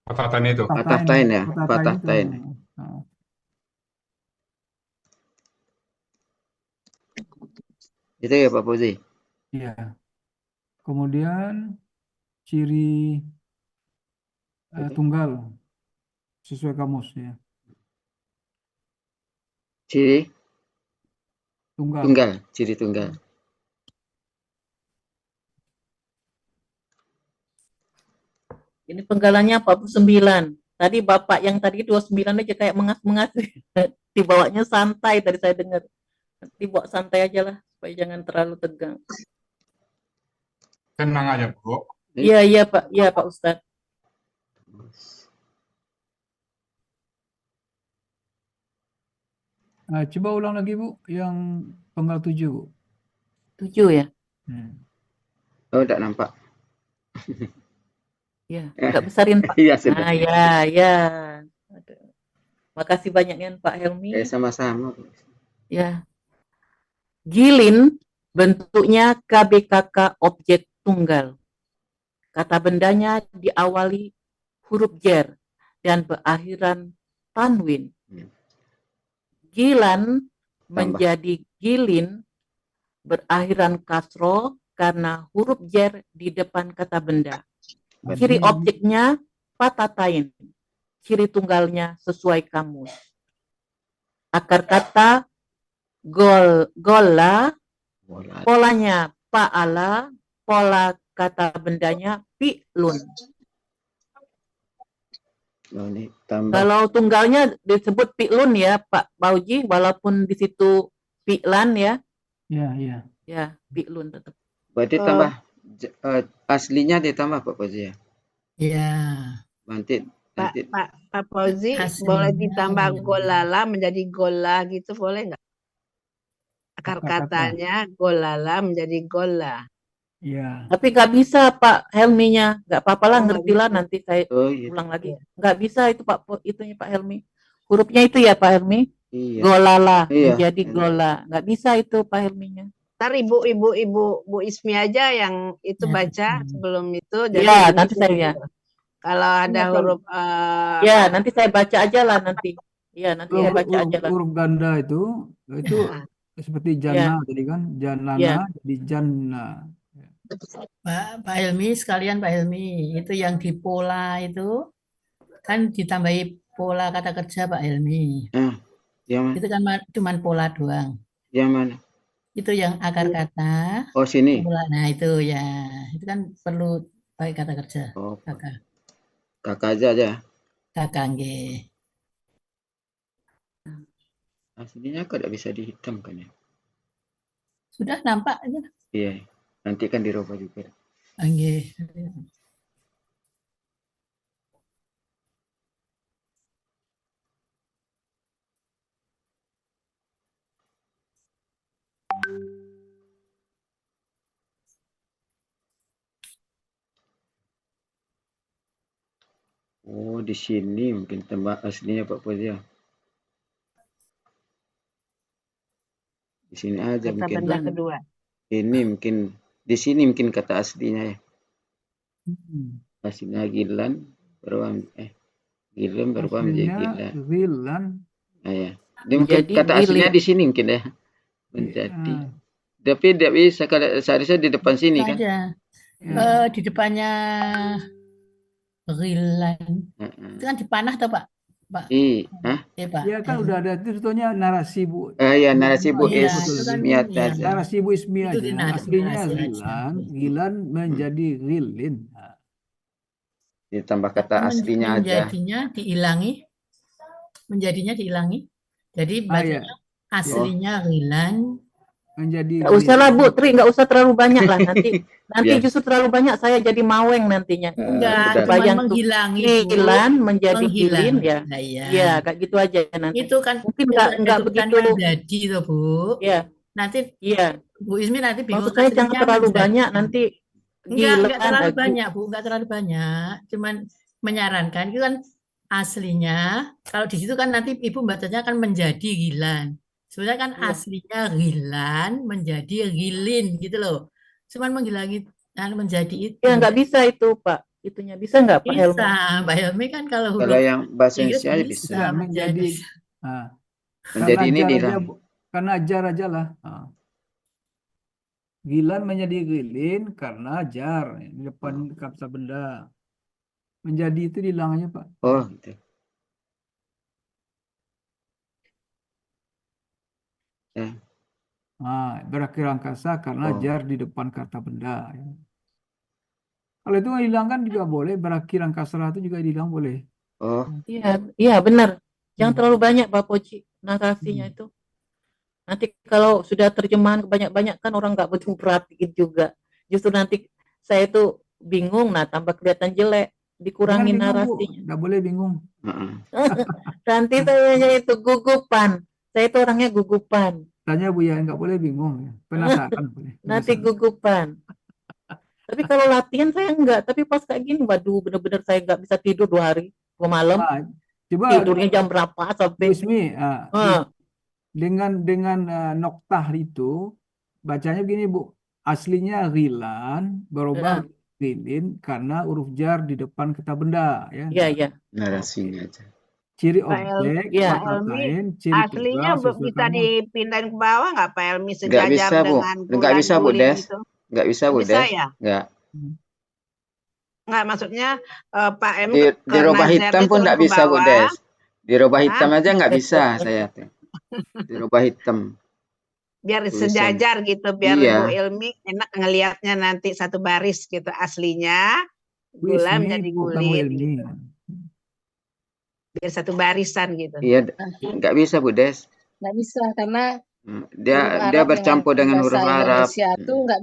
Patatan itu. Patah tain ya. Patah tain Patah itu. tain. Nah, Itu ya Pak Fauzi. iya. Kemudian ciri tunggal sesuai kamus ya. Ciri Tunggal. tunggal. Ciri tunggal. Ini penggalannya 49. Tadi Bapak yang tadi 29 aja kayak mengas-mengas. Dibawanya santai tadi saya dengar. Dibawa santai aja lah supaya jangan terlalu tegang. Tenang aja, Bu. Iya, iya Pak. Iya Pak Ustadz. Nah, coba ulang lagi Bu yang tanggal 7 Bu. 7 ya. Oh, tidak nampak. Ya, agak besarin Pak. Iya, sudah. Nah, ya, ya. Aduh. Makasih banyak nih Pak Helmi. Sama-sama. Ya. Gilin bentuknya KBKK objek tunggal. Kata bendanya diawali huruf jer dan berakhiran tanwin. Gilan menjadi gilin berakhiran kasro karena huruf jer di depan kata benda. Ciri objeknya patatain. Ciri tunggalnya sesuai kamus. Akar kata gola, polanya pa'ala, pola kata bendanya pi'lun. Oh, ini tambah. Kalau tunggalnya disebut pi'lun ya Pak Bauji, walaupun di situ pi'lan ya. Iya, iya. Ya, pi'lun tetap. Berarti tambah aslinya ditambah Pak Fauzi ya. Iya. Nanti Pak Fauzi Aslinya, boleh ditambah iya. golala menjadi gola gitu boleh nggak? Akar katanya golala menjadi gola. Iya. Tapi nggak bisa Pak Helminya, nggak apa-apa lah, Oh, nggak ngerti lah bisa. nanti saya Oh, iya. ulang lagi. Nggak bisa itu Pak, itunya Pak Helmi. Hurufnya itu ya Pak Helmi. Iya. Golala Iya. menjadi gola. Nggak bisa itu Pak Helminya. Ntar ibu Bu Ismi aja yang itu Ya, baca sebelum itu. Iya, nanti saya. Kalau ada huruf Ya, nanti saya baca aja lah nanti. Iya, nanti saya baca aja lah. Huruf ganda itu seperti jannah tadi kan, jannana jadi janna. Pak Helmi sekalian Pak Helmi, itu yang di pola itu kan ditambahi pola kata kerja Pak Helmi. Yang mana? Itu kan cuman pola doang. Yang mana? Itu yang akar kata. Oh, sini. Pola. Nah, itu ya. Itu kan perlu pakai kata kerja. Oh, Kakak. kakak aja. Kakak nggih. Aslinya kok tidak bisa dihitamkan ya? Sudah nampak aja. Iya. Nanti kan dirubah juga. Nggih. Oh, di sini mungkin tambah aslinya Pak Fauzi ya. Di sini aja kata mungkin. benda kedua. Ini mungkin di sini mungkin kata aslinya ya. Aslinya gilan beruang gilan beruang menjadi Aslinya gilan. Rilan. Nah, ya. Dia mungkin Menjadi kata aslinya gilin. di sini mungkin ya. Menjadi. Tapi tidak bisa kalau seharusnya di depan sini kan. Saja. Di depannya Rilan. Itu kan dipanah toh Pak? Pak. Hah? Pak. Ya kan udah ada itu contohnya narasi Bu. Ya narasi Bu Iya, Betul. itu kan Ismiyah iya. aja. Narasi Bu Ismi Itu aja. narasi Aslinya aja. Gilan, Gilan menjadi Ghilin. Nah, Ditambah kata aslinya aja. Menjadinya diilangi. Menjadinya diilangi. Jadi ya. bacanya aslinya Gilan. Menjadi Nggak usah lah Bu Ghilin. Tri, nggak usah terlalu banyak lah nanti Biar- justru terlalu banyak saya jadi maweng nantinya. Enggak, udah. cuma Bayang tuh menghilangi Bu. Gilan menjadi Menghilang. Gilin ya. Nah, iya. Iya, kayak gitu aja nanti. Itu kan Mungkin ada nggak tulisannya begitu. jadi loh Bu. Iya, Nanti iya. Bu Ismi nanti bingung Maksud saya jangan aslinya terlalu menjadi. banyak nanti Enggak terlalu Gilan. banyak Bu, enggak terlalu banyak. Cuman menyarankan itu kan aslinya kalau di situ kan nanti Ibu bacanya kan menjadi Gilan. Sebenarnya kan Iya. aslinya Gilan menjadi Gilin gitu loh. Cuman menghilangi menjadi itu. Ya nggak bisa itu Pak. Itunya bisa nggak Pak Helmi? Bisa, Mbak Helmi kan kalau Kalau huruf yang bahasa Inggris Indonesia bisa bisa. Ya, menjadi Menjadi ini karena jar aja, dirang. Bu. Karena jar aja lah. Gilan menjadi Ghilin karena jar di depan kata benda. Menjadi itu dihilang aja Pak. Oh, gitu. Berakhir angkasa karena Oh. jar di depan kata benda. Ya. Kalau itu hilangkan juga boleh, berakhir angkasa itu juga dihilang boleh. Oh, Iya, iya benar. Jangan terlalu banyak Pak Poci narasinya itu. Nanti kalau sudah terjemahan banyak-banyak kan orang nggak betul perhatiin juga. Justru nanti saya itu bingung, nah tambah kelihatan jelek, dikurangin Jangan bingung, Bu. narasinya. Nggak boleh bingung. Nanti saya itu gugupan. Saya itu orangnya gugupan. Tanya Bu ya, nggak boleh bingung. Ya. Penasaran boleh. Nanti Penasaran. gugupan. Tapi kalau latihan saya enggak. Tapi pas kayak gini, waduh bener-bener saya nggak bisa tidur 2 hari, 2 malam. Coba Tidurnya jam berapa Bu sampai? Ismi, dengan noktah itu bacanya begini Bu, aslinya Ghilan berubah Ghilin karena huruf jar di depan kata benda ya. Iya, iya. narasinya aja. Ciri Pak objek, Iya. kata lain, ciri Aslinya tugas, sesuai bisa kamus. dipindahin ke bawah nggak Pak Helmi Nggak sejajar bisa Bu, dengan nggak bisa Bu Gulin Des, gitu? nggak bisa Bu Bisa Des, ya? nggak. Nggak, maksudnya Pak Helmi Dirubah karena hitam Z pun turun nggak ke bisa Bu bawah. Des, dirubah hitam aja nggak bisa saya tuh. Dirubah hitam. Biar Tulisan. sejajar gitu, biar Iya. Bu Ilmi enak ngelihatnya nanti satu baris gitu. Aslinya Bu Gula Ismi, menjadi bukan Bu Gulin Ilmi. gitu. Biar satu barisan gitu. Iya, nggak bisa Bu Des. Nggak bisa karena Dia huruf dia Arab bercampur dengan huruf bahasa Arab. Indonesia itu nggak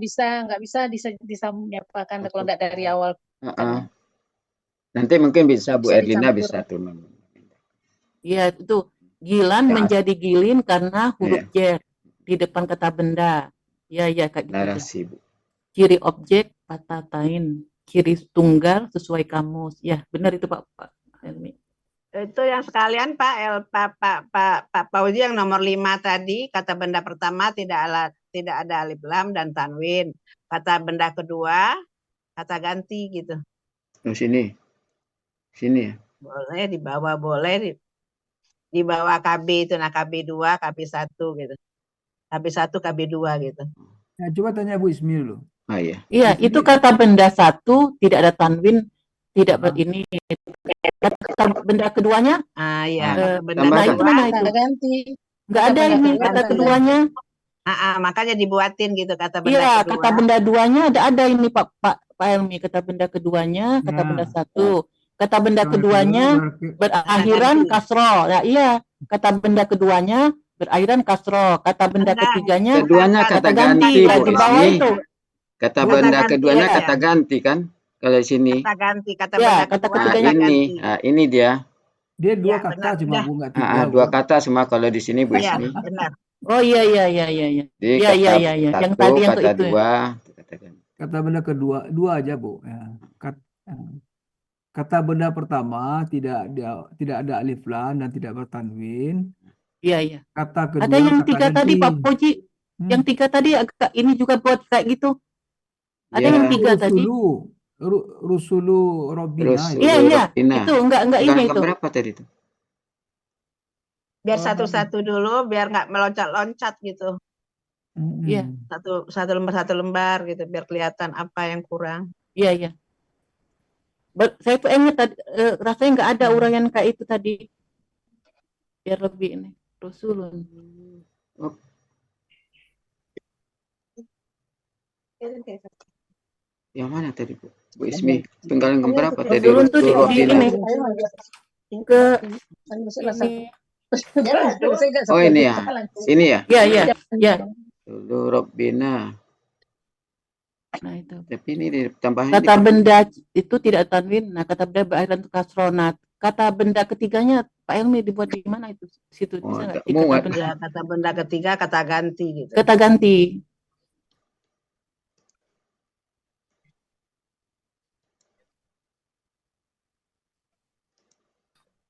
bisa disampaikan kalau nggak dari awal. Nanti mungkin bisa Bu Bisa Erlina dicampur. bisa tuh. Iya, itu Gilan Ya. menjadi Gilin karena huruf Iya. jer di depan kata benda. Ya, ya kayak gitu. Narasi Bu. Ciri objek kata tain, ciri tunggal sesuai kamus. Ya, benar itu Pak Helmi. Itu yang sekalian Pak Fauzi yang nomor 5 tadi, kata benda pertama tidak ada alif lam dan tanwin. Kata benda kedua kata ganti gitu. Oh, sini ya. Boleh di bawah, boleh di bawah KB itu, nah KB2, KB1 gitu. KB1, KB2 gitu. Nah, coba tanya Bu Ismi dulu. Oh iya. Iya, Di itu sini- kata benda satu tidak ada tanwin, tidak ini. Kata benda keduanya Iya, kata benda tambahkan. nah itu mana itu? Kata ganti. Nggak Kata ada benda ini kedua, kata kata keduanya. makanya dibuatin gitu kata benda Iya, kedua. kata benda duanya ada ini Pak Helmi, kata benda keduanya, kata Nah. benda satu. Kata benda Kata keduanya kedua, berakhiran ganti. kasro. Ya iya, kata benda keduanya berakhiran kasro. Kata benda Enggak. ketiganya Keduanya kata ganti ya, Bu di bawah Ismi. itu. Kata Kata benda ganti keduanya aja. kata ganti kan? Kalau di sini. Kata ganti, kata Ya, benda kata kedua ketiganya. kata ganti. Ini dia. dia dua Ya, kata benar, cuma udah. Bu, nggak tiga Bu. Dua kata semua kalau di sini Bu Iya, Ismi. benar. Oh iya iya iya iya iya. Jadi Iya kata iya iya iya. Yang satu, tadi yang kata itu ya. dua, kata ganti. Kata benda kedua, dua aja Bu. Ya. Kata benda pertama tidak ada alif lam dan tidak bertanwin. Iya iya. Kata kedua Ada yang kata tiga tadi ganti. Pak Poji. Yang tiga tadi agak ini juga buat kayak gitu. Ada Ya. yang tiga tadi. Rusulu Robina. Rusulu Iya iya. Robina. Itu enggak ini Enggak itu. berapa tadi itu? Biar satu-satu dulu, biar nggak meloncat-loncat gitu. Iya. Satu lembar gitu, biar kelihatan apa yang kurang. Iya iya. Saya tuh ingat tadi rasanya nggak ada uraian kayak itu tadi. biar lebih ini. Rusulun. Oh, yang mana tadi Bu? Bu Ismi, penggalan keberapa tadi? Rusulun tuh di Robbina. ini ke ini. Oh ini ya, ini ya. Ya, ya, ya. Dulu Robbina. Nah itu. Tapi ini ditambahin Kata benda itu tidak tanwin. Nah, kata benda berakhiran kasronat. Kata benda ketiganya Pak Helmi dibuat di mana itu? Situ Oh, bisa nggak? tak Di kata muat. benda. Ya, kata benda ketiga kata ganti gitu. Kata ganti.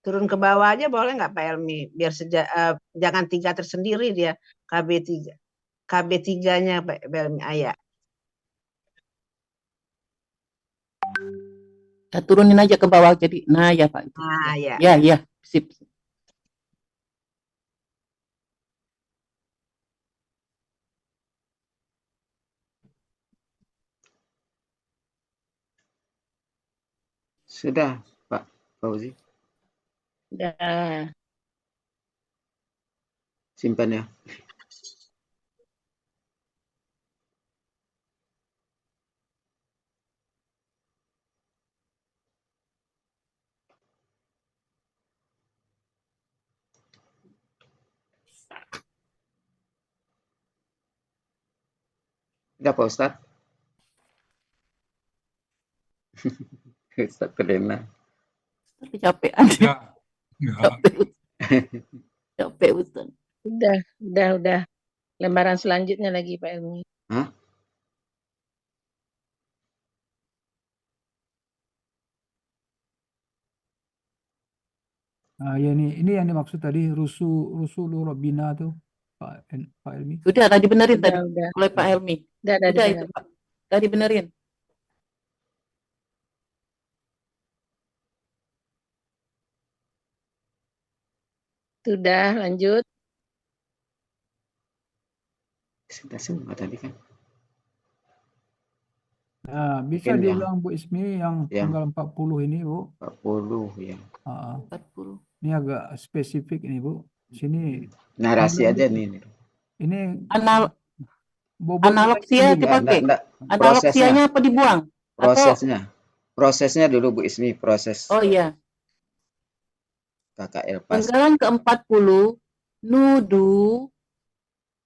Turun ke bawah aja boleh nggak Pak Helmi? Biar jangan tiga tersendiri dia. KB3. KB3-nya Pak Helmi ayat. Ya, turunin aja ke bawah jadi. Nah, ya Pak. Itu. Nah, ya. Ya, ya. Sip. Sudah Pak Fauzi, Udah. simpan ya. Sudah Pak Ustadz? Ustadz Kedena. Kecapean. Ya, ya. Capek Ustaz. Udah. Lembaran selanjutnya lagi Pak Helmi. Hah? Nah, ya ini yang dimaksud tadi rusulu Robbina tuh Pak Helmi. Sudah tadi benerin tadi Udah. oleh Pak Helmi. Udah Sudah itu dibenerin. Pak. Tadi benerin. Sudah, lanjut. Sudah semua tadi kan. Nah, bisa Mungkin diulang Bu Ismi yang tanggal 40 ini Bu. 40 ya. 40. Ini agak spesifik ini Bu. Sini Narasi aja nih. ini Analog sia dipakai. Analog sianya apa dibuang? Prosesnya dulu Bu Ismi, proses. Oh iya. KKL pasif. Penggalan ke-40 nudu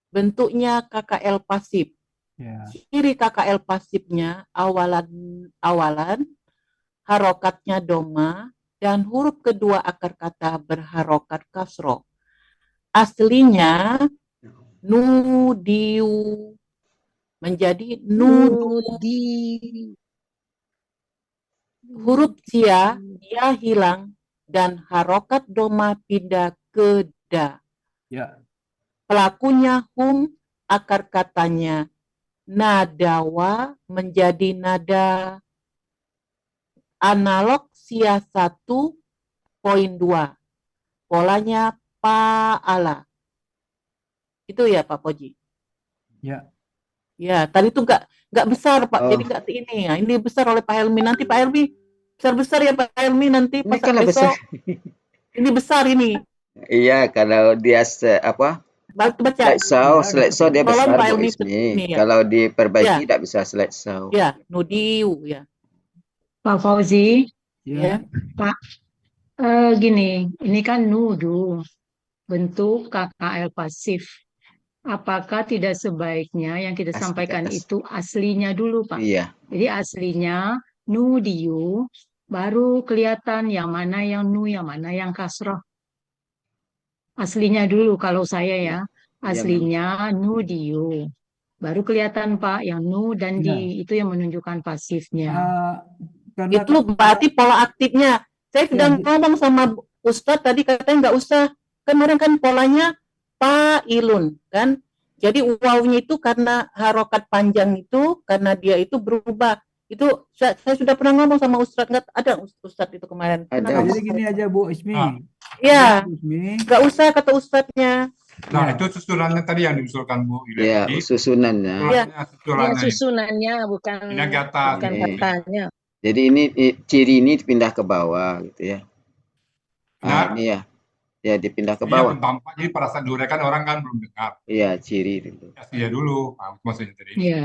bentuknya KKL pasif. Ya. Ciri KKL pasifnya awalan harokatnya doma dan huruf kedua akar kata berharokat kasro. Aslinya nudiu menjadi nudi. Huruf sia dia hilang dan harokat doma pindah ke da. Ya. Pelakunya hum, akar katanya nadawa menjadi nada. Analog sia 1.2. Polanya pa'ala. Itu ya Pak Koji? Ya. Ya, tadi itu nggak besar Pak, jadi nggak ini ya. Ini besar oleh Pak Helmi. Nanti Pak Helmi besar ya Pak Helmi nanti pas besok. Besar. Ini besar ini. Iya, kalau dia baca. Slideshow dia besar Bu Ismi. Ya. Kalau diperbaiki tidak bisa slideshow. Ya, nudiu ya. Pak Fauzi, Ya. Pak, gini, ini kan nudu, bentuk KKL pasif. Apakah tidak sebaiknya yang kita sampaikan itu aslinya dulu, Pak? Iya. Jadi aslinya nudiu, baru kelihatan yang mana yang nu, yang mana yang kasroh. Aslinya dulu kalau saya ya, aslinya nudiu. Baru kelihatan Pak, yang nu dan di itu yang menunjukkan pasifnya. Itu berarti pola aktifnya. Saya sudah ngomong sama Ustadz tadi katanya nggak usah. Kemarin kan polanya fa'ilun kan. Jadi wawunya itu karena harokat panjang itu karena dia itu berubah. Itu saya sudah pernah ngomong sama Ustadz, nggak ada Ustadz itu kemarin. Ada. Jadi gini aja Bu Ismi. Iya. Nggak usah kata Ustadznya. Nah, itu susunannya tadi yang diusulkan Bu Ile. Iya, susunannya. Susunannya bukan katanya. Jadi ini ciri ini pindah ke bawah gitu ya. Nah, ini ya. Ya, dipindah ke Iya, bawah. belum tampak. Jadi pada saat diuraikan orang kan belum dengar. Iya, ciri itu. Kasih dia dulu. Nah, maksudnya tadi. Iya.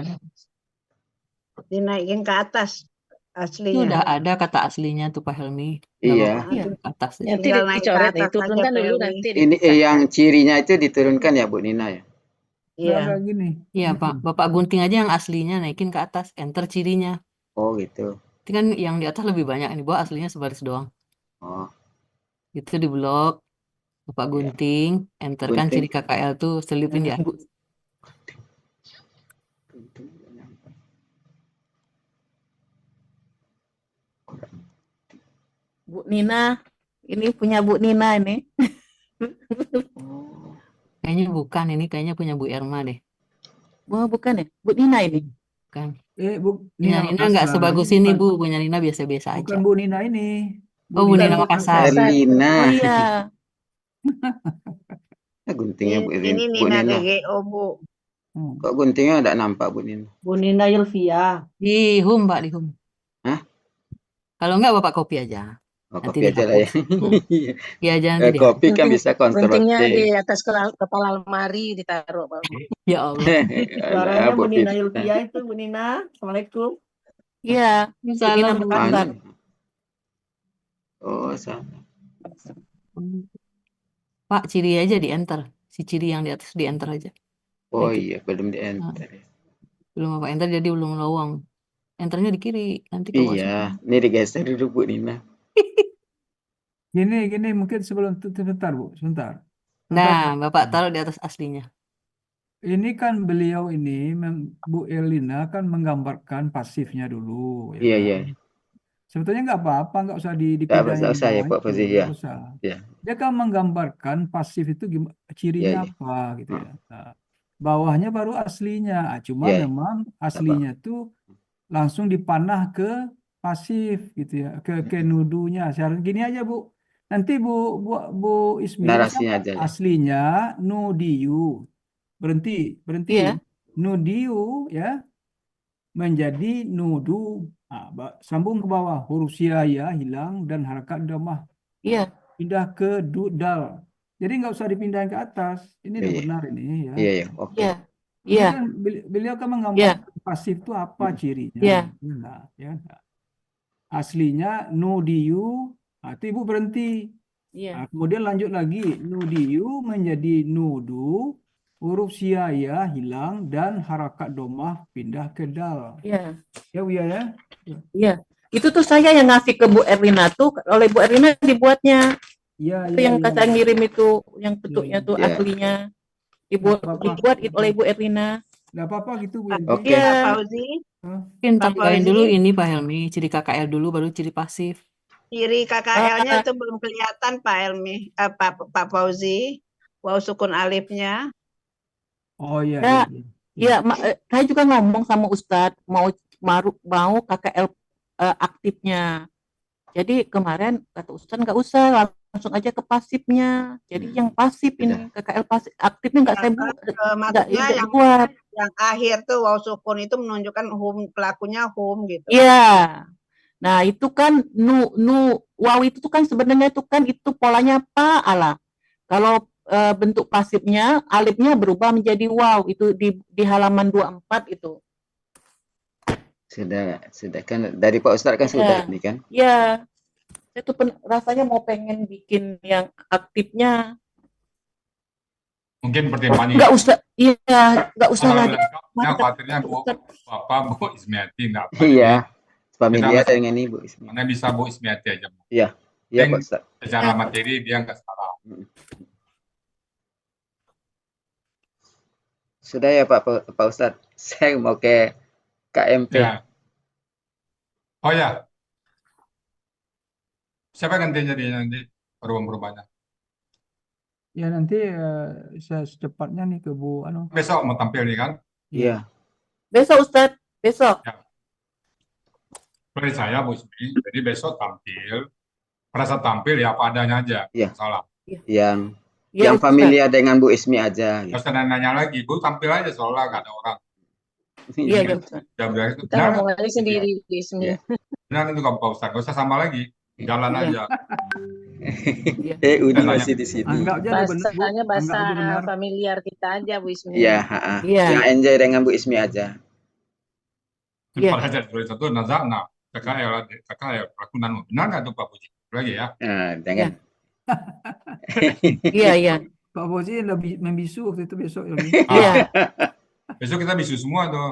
Dinaikin ke atas Itu aslinya. udah ada kata aslinya tuh Pak Helmi. Nggak Iya. apa-apa, Iya. ke atas ya. Nanti Tinggal naik ke dicoret, atas aja diturunkan Pak dulu Helmi. nanti Ini yang dipisahkan. cirinya itu diturunkan ya Bu Nina ya? Iya. Enggak gini. Iya Gitu. Pak, Bapak gunting aja yang aslinya, naikin ke atas, enter cirinya. Oh gitu. Itu kan yang di atas lebih banyak, ini bawah aslinya sebaris doang. Oh, Itu di blok, Bapak ya. gunting, enter kan Gunting. ciri KKL tuh, selipin ya. Bu Nina, ini punya Bu Nina ini. Oh, Kayaknya bukan, ini kayaknya punya Bu Erma deh. Oh, bukan ya? Bu Nina ini. Bukan. Bu Punya Nina Nina nggak Makassar. sebagus Ini ini bukan, Bu, punya Nina biasa-biasa bukan aja. Bu Nina ini. Oh, Bu Bukan Nina Bu Makassar. Makassar. Erlina. Oh iya. Guntingnya Bu Ini Bu Nina Nina. GGO Bu. Hmm. Kok guntingnya enggak nampak Bu Nina? Bu Nina Yulvia. Di home Pak, di home. Hah? Kalau nggak Bapak copy aja. Oh, Nanti kopi aja lah ya. dihapus. Iya aja nanti dihapus. Kopi kan Gunting, bisa Ctrl guntingnya C. di atas kepala lemari ditaruh Pak. Ya Allah. Suaranya Alah, Bu Bu Nina Fitnah. Yulvia itu Bu Nina. Assalamualaikum. Iya, Bu Nina Salam Bu. Makassar. Mana? Oh, sana. Pak, ciri aja di enter. Si ciri yang di atas di enter aja. Oh Naikin. iya, belum di enter. Belum apa enter jadi belum lowong. Enternya di kiri. Nanti kok masuk. Iya, ini digeser dulu Bu Nina. Gini, mungkin sebelum sebentar Bu, sebentar. Nah, Bapak taruh di atas aslinya. Ini kan beliau ini, Bu Erlina kan menggambarkan pasifnya dulu, ya Iya, kan? iya. Sebetulnya nggak apa-apa, nggak usah Nggak dipindahin usah ya bawah Pak itu, Fauzi ya. nggak usah. Iya. Dia kan menggambarkan pasif itu cirinya Iya. apa gitu ya. Nah, bawahnya baru aslinya. Cuma Iya. memang aslinya tuh langsung dipanah ke pasif gitu ya, ke nudunya. Sekarang gini aja Bu. Nanti Bu Ismi Narasinya sama aja ya. aslinya nudiyu. Berhenti. Iya. Nudiyu ya menjadi nudu. Sambung ke bawah, huruf sia ya hilang dan harakat dhammah Iya. pindah ke dal. Jadi nggak usah dipindahin ke atas. Ini udah Iya. benar ini ya. Iya, iya. Oke. Iya. Ini Iya. kan beliau kan menggambarkan pasif itu apa cirinya. Iya. Nah, ya. Aslinya nudiyu, itu Ibu berhenti. Iya. Kemudian lanjut lagi, nudiyu menjadi nudu, huruf sia ya hilang dan harakat dhammah pindah ke dal. Iya. Ya Buya ya. Iya. Itu tuh saya yang ngasih ke Bu Erlina tuh, oleh Bu Erlina dibuatnya. Iya, Itu yang kata ngirim itu, yang bentuknya tuh Iya. aslinya. Dibuat oleh Bu Erlina. Nggak apa-apa gitu Bu Yanti. Oke. Iya. Pak Fauzi, Mungkin Pak tambahin Fauzi. dulu ini Pak Helmi, ciri KKL dulu baru ciri pasif. Ciri KKL-nya itu belum kelihatan Pak Helmi, Pak Fauzi. Wow sukun alifnya. Oh iya, Ya. iya. Iya, saya juga ngomong sama Ustadz mau KKL aktifnya. Jadi kemarin kata Ustadz nggak usah, langsung aja ke pasifnya. Jadi yang pasif ini KKL pasif, aktifnya nggak saya buat, Maksudnya nggak buat. yang akhir tuh wow sukun itu menunjukkan hum, pelakunya hum gitu. Iya. Nah itu kan wow itu tuh kan sebenarnya itu kan itu polanya fa'ala. Kalau bentuk pasifnya alifnya berubah menjadi wow itu di halaman 24 itu. Sudah kan dari Pak Ustadz kan Iya. sudah ini kan. Ya, saya tuh rasanya mau pengen bikin yang aktifnya. Mungkin pertimbangannya. Nggak usah, iya, nggak usah Kalau lagi. lengkapnya khawatirnya Bapak Bu Ismiati enggak apa. Iya. Familiar Kita dengan ini Bu Ismi. Mana bisa Bu Ismiati aja. Bu. Iya. Iya Pak Ustadz. Secara materi dia enggak salah. Sudah ya Pak Ustadz. Saya mau ke KMP. Ya. Oh ya. Siapa gantinya dia nanti perubahan-perubahannya? Ya nanti saya secepatnya nih ke Bu Besok mau tampil nih kan? Iya. Besok Ustadz, besok. Ya. Dari saya Bu Ismi, jadi besok tampil. Pada saat tampil ya apa adanya aja. Iya. Salah. Yang Ya, yang Ustadz. familiar dengan Bu Ismi aja. Terus nanya lagi, Bu tampil aja soalnya nggak ada orang. Iya, ya, Ustadz. Udah bilang itu. Kita ngomong aja sendiri di sini. Iya. Benar itu Pak Ustadz, nggak usah sama lagi. Jalan Iya. aja. Udi Saya masih tanya. di sini. Anggap aja dia benar, Bu. Bahasanya bahasa Anggap aja benar. familiar kita aja, Bu Ismi. Iya, Iya. yang enjoy dengan Bu Ismi aja. Simpel aja. Satu nazakna. KKL pelakunan. Benar nggak tuh Pak Puji? Lagi ya. Nah, jangan. Iya, iya. Pak Fauzi lebih membisu waktu itu besok lagi. Iya. Besok kita bisu semua tuh.